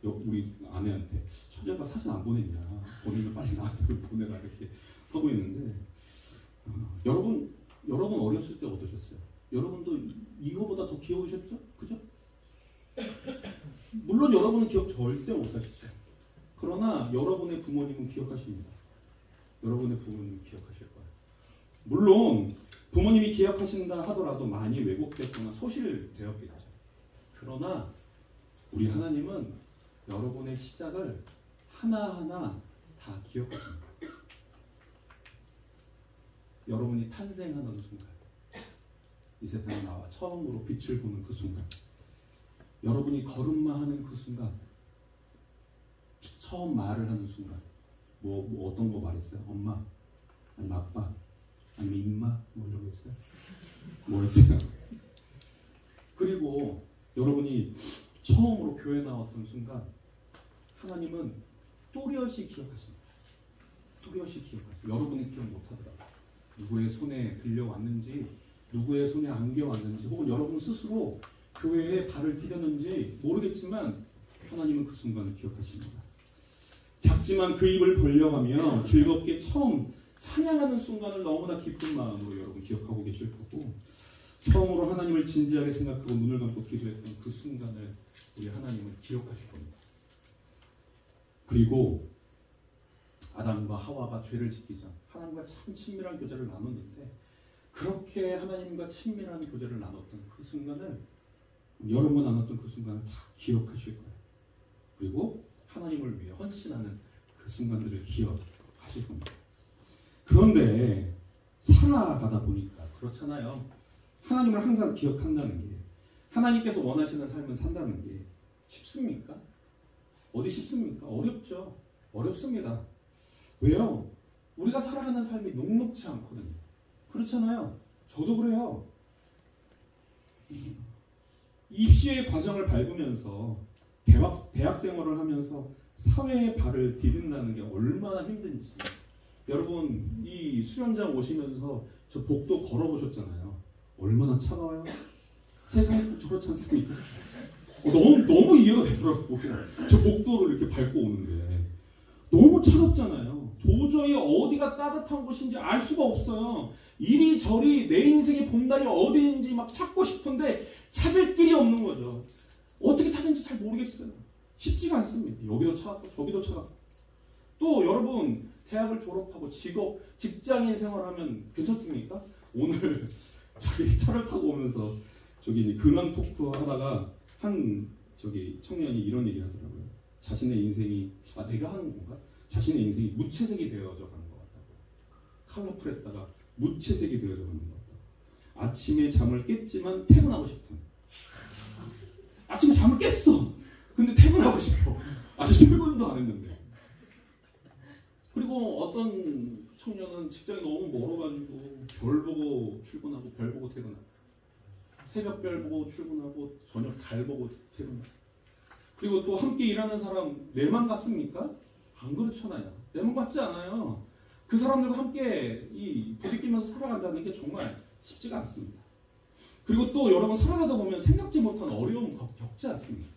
우리 아내한테 처제가 사진 안 보냈냐? 보내면 빨리 나한테 보내라 이렇게 하고 있는데 여러분 어렸을 때 어떠셨어요? 여러분도 이거보다 더 귀여우셨죠? 그죠? 물론 여러분은 기억 절대 못하시죠. 그러나 여러분의 부모님은 기억하십니다. 여러분의 부모님은 기억하실 거예요. 물론 부모님이 기억하신다 하더라도 많이 왜곡됐거나 소실되었겠죠. 그러나 우리 하나님은 여러분의 시작을 하나하나 다 기억하십니다. 여러분이 탄생하는 순간, 이 세상에 나와 처음으로 빛을 보는 그 순간, 여러분이 걸음마하는 그 순간, 처음 말을 하는 순간 뭐 어떤 거 말했어요? 엄마? 아니면 아빠? 아니면 임마? 뭐 이런 거 했어요? 뭐 했어요? 그리고 여러분이 처음으로 교회 나왔던 순간 하나님은 또렷이 기억하십니다. 또렷이 기억하세요. 여러분이 기억 못하더라고요. 누구의 손에 들려왔는지, 누구의 손에 안겨왔는지, 혹은 여러분 스스로 교회에 발을 디뎠는지 모르겠지만 하나님은 그 순간을 기억하십니다. 작지만 그 입을 벌려가며 즐겁게 처음 찬양하는 순간을 너무나 기쁜 마음으로 여러분 기억하고 계실 거고, 처음으로 하나님을 진지하게 생각하고 눈을 감고 기도했던 그 순간을 우리 하나님은 기억하실 겁니다. 그리고 아담과 하와가 죄를 짓기 전 하나님과 참 친밀한 교제를 나눴는데, 그렇게 하나님과 친밀한 교제를 나눴던 그 순간을, 여러 번 나눴던 그 순간을 다 기억하실 거예요. 그리고 하나님을 위해 헌신하는 그 순간들을 기억하실 겁니다. 그런데 살아가다 보니까 그렇잖아요. 하나님을 항상 기억한다는 게, 하나님께서 원하시는 삶을 산다는 게 쉽습니까? 어디 쉽습니까? 어렵죠. 어렵습니다. 왜요? 우리가 살아가는 삶이 녹록지 않거든요. 그렇잖아요. 저도 그래요. 입시의 과정을 밟으면서 대학 생활을 하면서 사회에 발을 디딘다는 게 얼마나 힘든지, 여러분 이 수련장 오시면서 저 복도 걸어보셨잖아요. 얼마나 차가워요? 세상이 저렇지 않습니까? 너무 이해가 되더라고요. 저 복도를 이렇게 밟고 오는데 너무 차갑잖아요. 도저히 어디가 따뜻한 곳인지 알 수가 없어요. 이리저리 내 인생의 봄날이 어디인지 막 찾고 싶은데 찾을 길이 없는 거죠. 어떻게 찾는지 잘 모르겠어요. 쉽지가 않습니다. 여기도 차갑고 저기도 차갑고. 또 여러분 대학을 졸업하고 직장인 생활하면 괜찮습니까? 오늘 저기 차를 타고 오면서 저기 근황 토크 하다가 한 청년이 이런 얘기 하더라고요. 자신의 인생이 내가 하는 건가? 자신의 인생이 무채색이 되어져 가는 것 같다고. 컬러풀했다가 무채색이 되어져 가는 것 같다고. 아침에 잠을 깼지만 퇴근하고 싶은. 아침에 잠을 깼어. 근데 퇴근하고 싶어. 아직 출근도 안 했는데. 그리고 어떤 청년은 직장이 너무 멀어가지고 별 보고 출근하고 별 보고 퇴근하고, 새벽별 보고 출근하고 저녁 달 보고 퇴근하고. 그리고 또 함께 일하는 사람 내만 같습니까? 안 그렇잖아요. 내만 같지 않아요. 그 사람들과 함께 부딪히면서 살아간다는 게 정말 쉽지가 않습니다. 그리고 또 여러분 살아가다 보면 생각지 못한 어려움 겪지 않습니까?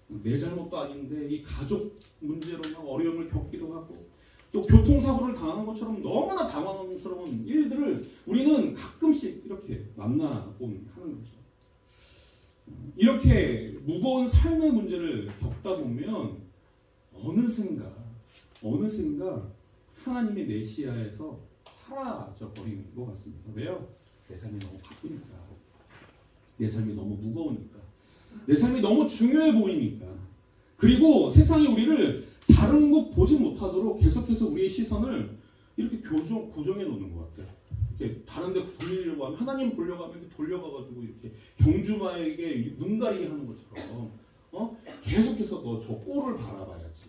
내 잘못도 아닌데 이 가족 문제로 어려움을 겪기도 하고, 또 교통사고를 당하는 것처럼 너무나 당황스러운 일들을 우리는 가끔씩 이렇게 만나곤 하는 거죠. 이렇게 무거운 삶의 문제를 겪다 보면 어느샌가 하나님의 메시아에서 사라져 버리는 것 같습니다. 왜요? 내 삶이 너무 바쁘니까, 내 삶이 너무 무거우니까, 내 삶이 너무 중요해 보이니까, 그리고 세상이 우리를 다른 곳 보지 못하도록 계속해서 우리의 시선을 이렇게 고정해 놓는 것 같아요. 이렇게 다른 데 돌리려고 하면, 하나님 보려고 하면 이렇게 돌려가가지고 이렇게 경주마에게 눈 가리게 하는 것처럼 계속해서 너 저 꼴을 바라봐야지.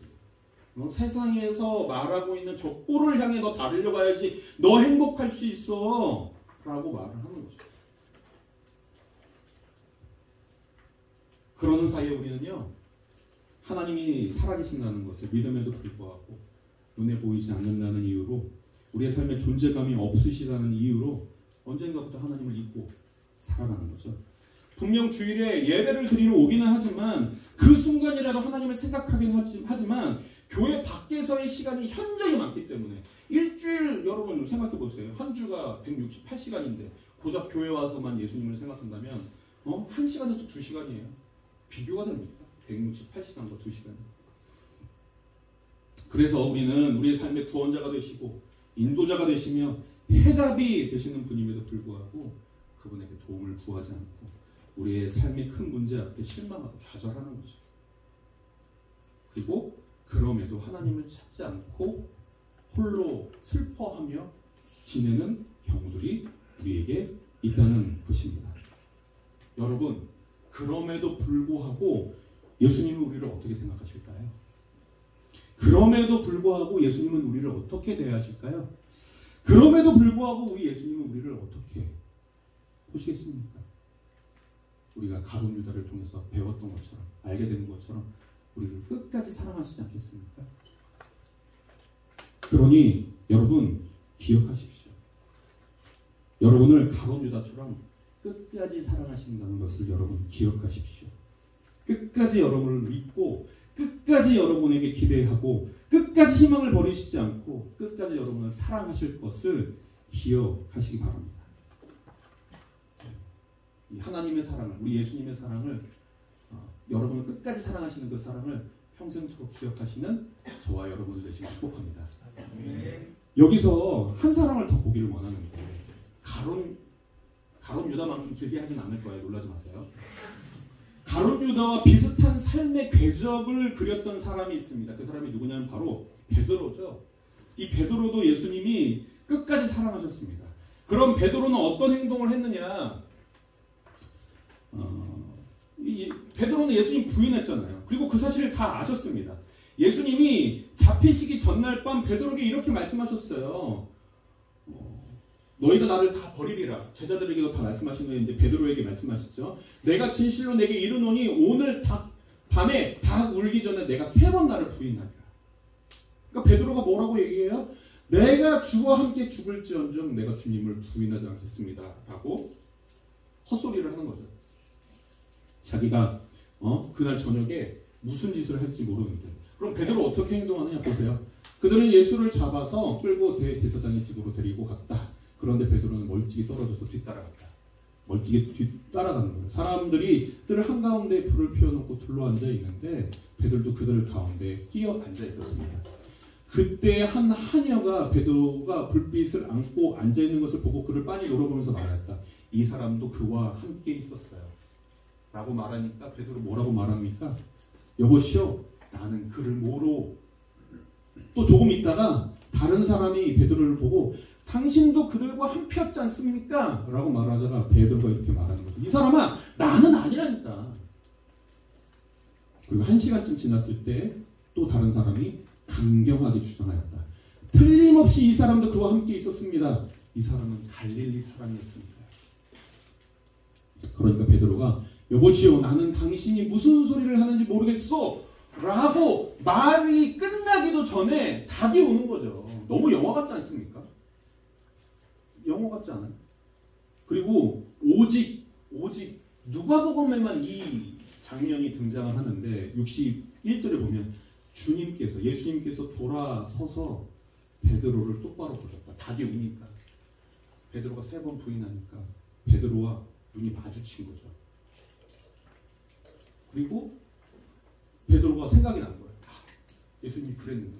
세상에서 말하고 있는 저 꼴을 향해 너 달려가야지 너 행복할 수 있어 라고 말을 하는 거죠. 그러는 사이에 우리는요, 하나님이 살아계신다는 것을 믿음에도 불구하고 눈에 보이지 않는다는 이유로, 우리의 삶에 존재감이 없으시다는 이유로 언젠가부터 하나님을 잊고 살아가는 거죠. 분명 주일에 예배를 드리러 오기는 하지만 그 순간이라도 하나님을 생각하긴 하지만 교회 밖에서의 시간이 현저히 많기 때문에, 일주일 여러분 생각해 보세요. 한 주가 168시간인데 고작 교회 와서만 예수님을 생각한다면 1시간에서 2시간이에요. 비교가 됩니까? 168시간과 2시간. 그래서 우리는 우리의 삶의 구원자가 되시고 인도자가 되시며 해답이 되시는 분임에도 불구하고 그분에게 도움을 구하지 않고 우리의 삶의 큰 문제 앞에 실망하고 좌절하는 거죠. 그리고 그럼에도 하나님을 찾지 않고 홀로 슬퍼하며 지내는 경우들이 우리에게 있다는 것입니다. 여러분, 그럼에도 불구하고 예수님은 우리를 어떻게 생각하실까요? 그럼에도 불구하고 예수님은 우리를 어떻게 대하실까요? 그럼에도 불구하고 우리 예수님은 우리를 어떻게 보시겠습니까? 우리가 가룟 유다를 통해서 배웠던 것처럼 알게 된 것처럼 우리를 끝까지 사랑하시지 않겠습니까? 그러니 여러분 기억하십시오. 여러분을 가룟 유다처럼 끝까지 사랑하신다는 것을 여러분 기억하십시오. 끝까지 여러분을 믿고 끝까지 여러분에게 기대하고 끝까지 희망을 버리시지 않고 끝까지 여러분을 사랑하실 것을 기억하시기 바랍니다. 이 하나님의 사랑을, 우리 예수님의 사랑을 여러분을 끝까지 사랑하시는 그 사랑을 평생토록 기억하시는 저와 여러분을 되시길 축복합니다. 여기서 한 사람을 더 보기를 원하는데 가룟 유다만큼 길게 하진 않을 거예요. 놀라지 마세요. 가룟 유다와 비슷한 삶의 궤적을 그렸던 사람이 있습니다. 그 사람이 누구냐면 바로 베드로죠. 이 베드로도 예수님이 끝까지 사랑하셨습니다. 그럼 베드로는 어떤 행동을 했느냐? 베드로는 예수님 부인했잖아요. 그리고 그 사실을 다 아셨습니다. 예수님이 잡히시기 전날 밤 베드로에게 이렇게 말씀하셨어요. 너희가 나를 다 버리리라. 제자들에게도 다 말씀하신 후에 이제 베드로에게 말씀하시죠. 내가 진실로 내게 이르노니 오늘 밤에 닭 울기 전에 내가 3번 나를 부인하리라. 그러니까 베드로가 뭐라고 얘기해요? 내가 주와 함께 죽을지언정 내가 주님을 부인하지 않겠습니다. 라고 헛소리를 하는 거죠. 자기가 그날 저녁에 무슨 짓을 할지 모르는데. 그럼 베드로 어떻게 행동하느냐 보세요. 그들은 예수를 잡아서 끌고 대제사장의 집으로 데리고 갔다. 그런데 베드로는 멀찍이 떨어져서 뒤따라갔다. 멀찍이 뒤따라가는 거예요. 사람들이 뜰 한가운데 불을 피워놓고 둘러앉아 있는데 베드로도 그들 가운데 끼어 앉아 있었습니다. 그때 한 하녀가 베드로가 불빛을 안고 앉아 있는 것을 보고 그를 빤히 노려보면서 말했다. 이 사람도 그와 함께 있었어요. 라고 말하니까 베드로 뭐라고 말합니까? 여보시오, 나는 그를 모르. 또 조금 있다가 다른 사람이 베드로를 보고 당신도 그들과 함께였지 않습니까? 라고 말하자가 베드로가 이렇게 말하는 거죠. 이 사람아, 나는 아니라니까. 그리고 1시간쯤 지났을 때 또 다른 사람이 강경하게 주장하였다. 틀림없이 이 사람도 그와 함께 있었습니다. 이 사람은 갈릴리 사람이었습니다. 그러니까 베드로가 여보시오, 나는 당신이 무슨 소리를 하는지 모르겠소. 라고 말이 끝나기도 전에 답이 오는 거죠. 너무 영화 같지 않습니까? 영화 같지 않아요? 그리고 오직 누가복음에만 이 장면이 등장을 하는데 61절에 보면 주님께서 예수님께서 돌아서서 베드로를 똑바로 보셨다. 답이 오니까 베드로가 3번 부인하니까 베드로와 눈이 마주친 거죠. 그리고 베드로가 생각이 난 거예요. 예수님이 그랬는데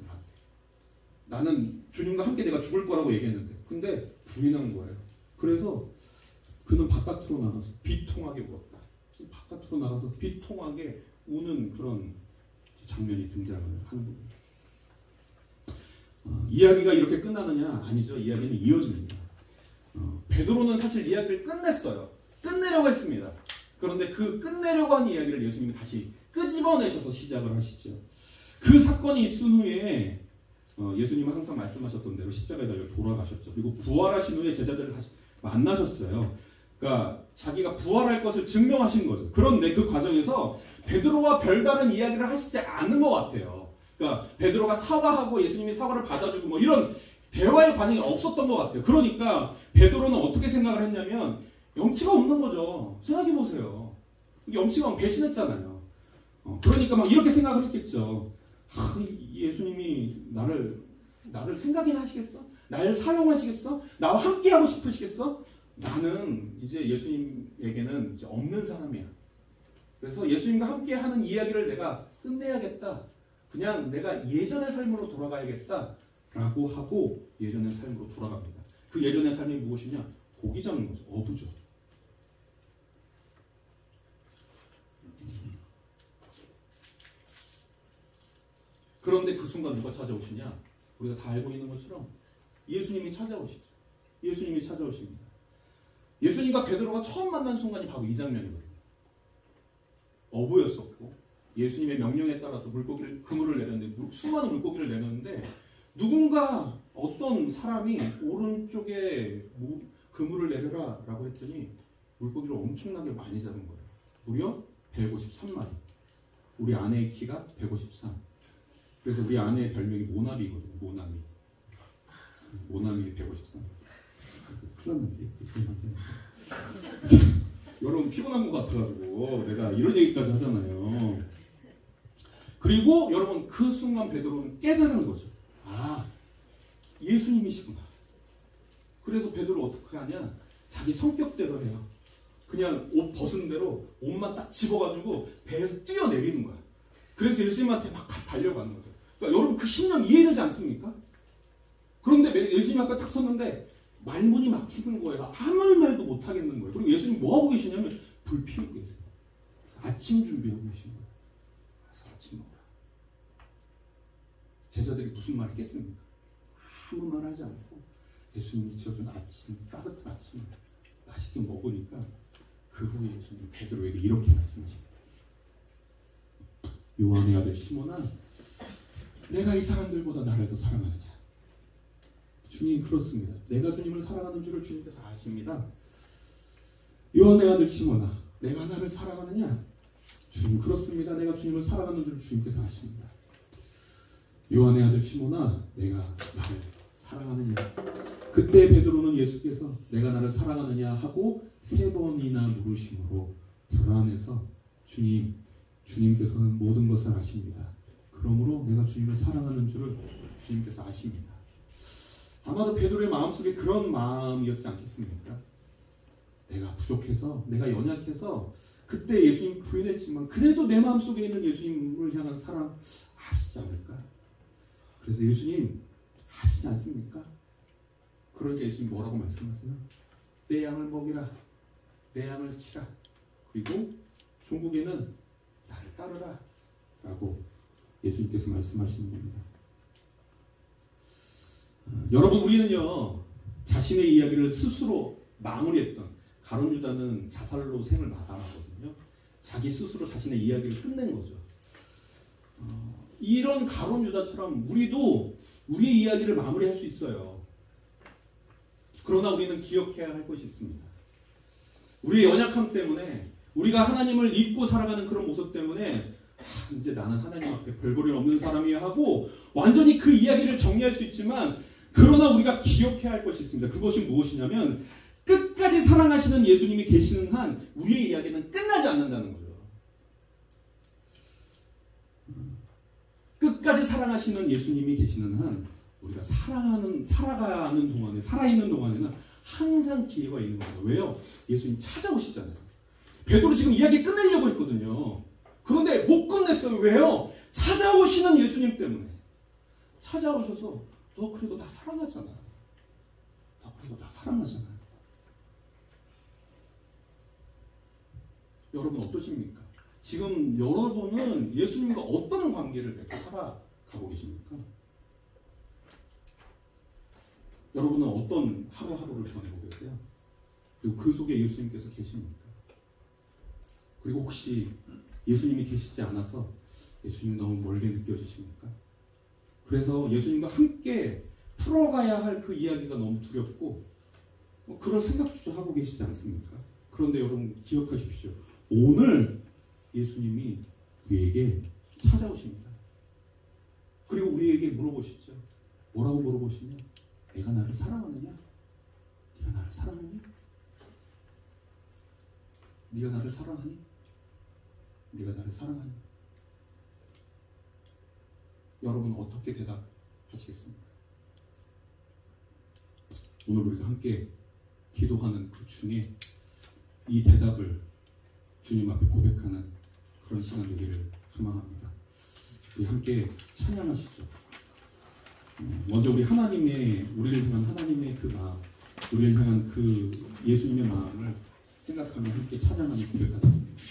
나는 주님과 함께 내가 죽을 거라고 얘기했는데 근데 부인한 거예요. 그래서 그는 바깥으로 나가서 비통하게 울었다. 바깥으로 나가서 비통하게 우는 그런 장면이 등장을 하는 겁니다. 이야기가 이렇게 끝나느냐? 아니죠. 이야기는 이어집니다. 베드로는 사실 이야기를 끝냈어요. 끝내려고 했습니다. 그런데 그 끝내려고 한 이야기를 예수님이 다시 끄집어내셔서 시작을 하시죠. 그 사건이 있은 후에 예수님은 항상 말씀하셨던 대로 십자가에 달려 돌아가셨죠. 그리고 부활하신 후에 제자들을 다시 만나셨어요. 그러니까 자기가 부활할 것을 증명하신 거죠. 그런데 그 과정에서 베드로와 별다른 이야기를 하시지 않은 것 같아요. 그러니까 베드로가 사과하고 예수님이 사과를 받아주고 뭐 이런 대화의 과정이 없었던 것 같아요. 그러니까 베드로는 어떻게 생각을 했냐면 염치가 없는 거죠. 생각해보세요. 염치가 배신했잖아요. 그러니까 막 이렇게 생각을 했겠죠. 예수님이 나를 생각이나 하시겠어? 나를 사용하시겠어? 나와 함께하고 싶으시겠어? 나는 이제 예수님에게는 이제 없는 사람이야. 그래서 예수님과 함께하는 이야기를 내가 끝내야겠다. 그냥 내가 예전의 삶으로 돌아가야겠다. 라고 하고 예전의 삶으로 돌아갑니다. 그 예전의 삶이 무엇이냐? 고기 잡는 거죠. 어부죠. 그런데 그 순간 누가 찾아오시냐? 우리가 다 알고 있는 것처럼 예수님이 찾아오시죠. 예수님이 찾아오십니다. 예수님과 베드로가 처음 만난 순간이 바로 이 장면이거든요. 어부였었고 예수님의 명령에 따라서 그물을 내렸는데 수많은 물고기를 내렸는데 누군가 어떤 사람이 오른쪽에 그물을 내려라 라고 했더니 물고기를 엄청나게 많이 잡은 거예요. 무려 153마리. 우리 아내의 키가 153. 그래서 우리 아내의 별명이 모나미거든요. 모나미 153. 큰일 났는데. 여러분 피곤한 것 같아가지고 내가 이런 얘기까지 하잖아요. 그리고 여러분 그 순간 베드로는 깨달은 거죠. 아, 예수님이시구나. 그래서 베드로 어떻게 하냐? 자기 성격대로 해요. 그냥 옷 벗은 대로 옷만 딱 집어가지고 배에서 뛰어내리는 거야. 그래서 예수님한테 막 달려가는 거죠. 그러니까 여러분 그 심령 이해되지 않습니까? 그런데 예수님 앞에 딱 섰는데 말문이 막히는 거예요. 아무 말도 못 하겠는 거예요. 그리고 예수님 뭐 하고 계시냐면 불 피우고 계세요. 아침 준비하고 계신 거예요. 가서 아침 먹어라. 제자들이 무슨 말을 깼습니까? 아무 말 하지 않고 예수님이 지어준 아침, 따뜻한 아침을 맛있게 먹으니까 그 후에 예수님 베드로에게 이렇게 말씀하십니다. 요한의 아들 시몬아, 내가 이 사람들보다 나를 더 사랑하느냐? 주님 그렇습니다. 내가 주님을 사랑하는 줄을 주님께서 아십니다. 요한의 아들 시몬아, 내가 나를 사랑하느냐? 주님 그렇습니다. 내가 주님을 사랑하는 줄을 주님께서 아십니다. 요한의 아들 시몬아, 내가 나를 사랑하느냐? 그때 베드로는 예수께서 내가 나를 사랑하느냐 하고 3번이나 물으심으로 불안해서 주님께서는 모든 것을 아십니다. 그러므로 내가 주님을 사랑하는 줄을 주님께서 아십니다. 아마도 베드로의 마음속에 그런 마음이었지 않겠습니까? 내가 부족해서, 내가 연약해서 그때 예수님 부인했지만 그래도 내 마음속에 있는 예수님을 향한 사랑 아시지 않을까? 그래서 예수님 아시지 않습니까? 그러니까 예수님 뭐라고 말씀하세요? 내 양을 먹이라, 내 양을 치라, 그리고 종국에는 나를 따르라 라고 예수님께서 말씀하시는 겁니다. 여러분 우리는요 자신의 이야기를 스스로 마무리했던 가룟 유다는 자살로 생을 마감하거든요. 자기 스스로 자신의 이야기를 끝낸 거죠. 이런 가룟 유다처럼 우리도 우리의 이야기를 마무리할 수 있어요. 그러나 우리는 기억해야 할 것이 있습니다. 우리의 연약함 때문에 우리가 하나님을 잊고 살아가는 그런 모습 때문에 이제 나는 하나님 앞에 별볼일 없는 사람이야 하고 완전히 그 이야기를 정리할 수 있지만 그러나 우리가 기억해야 할 것이 있습니다. 그것이 무엇이냐면 끝까지 사랑하시는 예수님이 계시는 한 우리의 이야기는 끝나지 않는다는 거죠. 끝까지 사랑하시는 예수님이 계시는 한 우리가 살아가는 동안에, 살아있는 동안에는 항상 기회가 있는 겁니다. 왜요? 예수님 찾아오시잖아요. 베드로 지금 이야기 끝내려고 했거든요. 그런데 못 끝냈어요. 왜요? 찾아오시는 예수님 때문에. 찾아오셔서 너 그래도 나 사랑하잖아. 너 그래도 나 사랑하잖아. 여러분 어떠십니까? 지금 여러분은 예수님과 어떤 관계를 맺고 살아가고 계십니까? 여러분은 어떤 하루하루를 보내고 계세요? 그리고 그 속에 예수님께서 계십니까? 그리고 혹시 예수님이 계시지 않아서 예수님이 너무 멀게 느껴지십니까? 그래서 예수님과 함께 풀어가야 할 그 이야기가 너무 두렵고 그런 생각도 하고 계시지 않습니까? 그런데 여러분 기억하십시오. 오늘 예수님이 우리에게 찾아오십니다. 그리고 우리에게 물어보시죠. 뭐라고 물어보시냐? 내가 나를 사랑하느냐? 네가 나를 사랑하니? 네가 나를 사랑하니? 네가 나를 사랑하니? 여러분 어떻게 대답하시겠습니까? 오늘 우리가 함께 기도하는 그 중에 이 대답을 주님 앞에 고백하는 그런 시간 되기를 소망합니다. 우리 함께 찬양하시죠. 먼저 우리를 향한 하나님의 그 마음, 우리를 향한 그 예수님의 마음을 생각하며 함께 찬양하는 고백하겠습니다.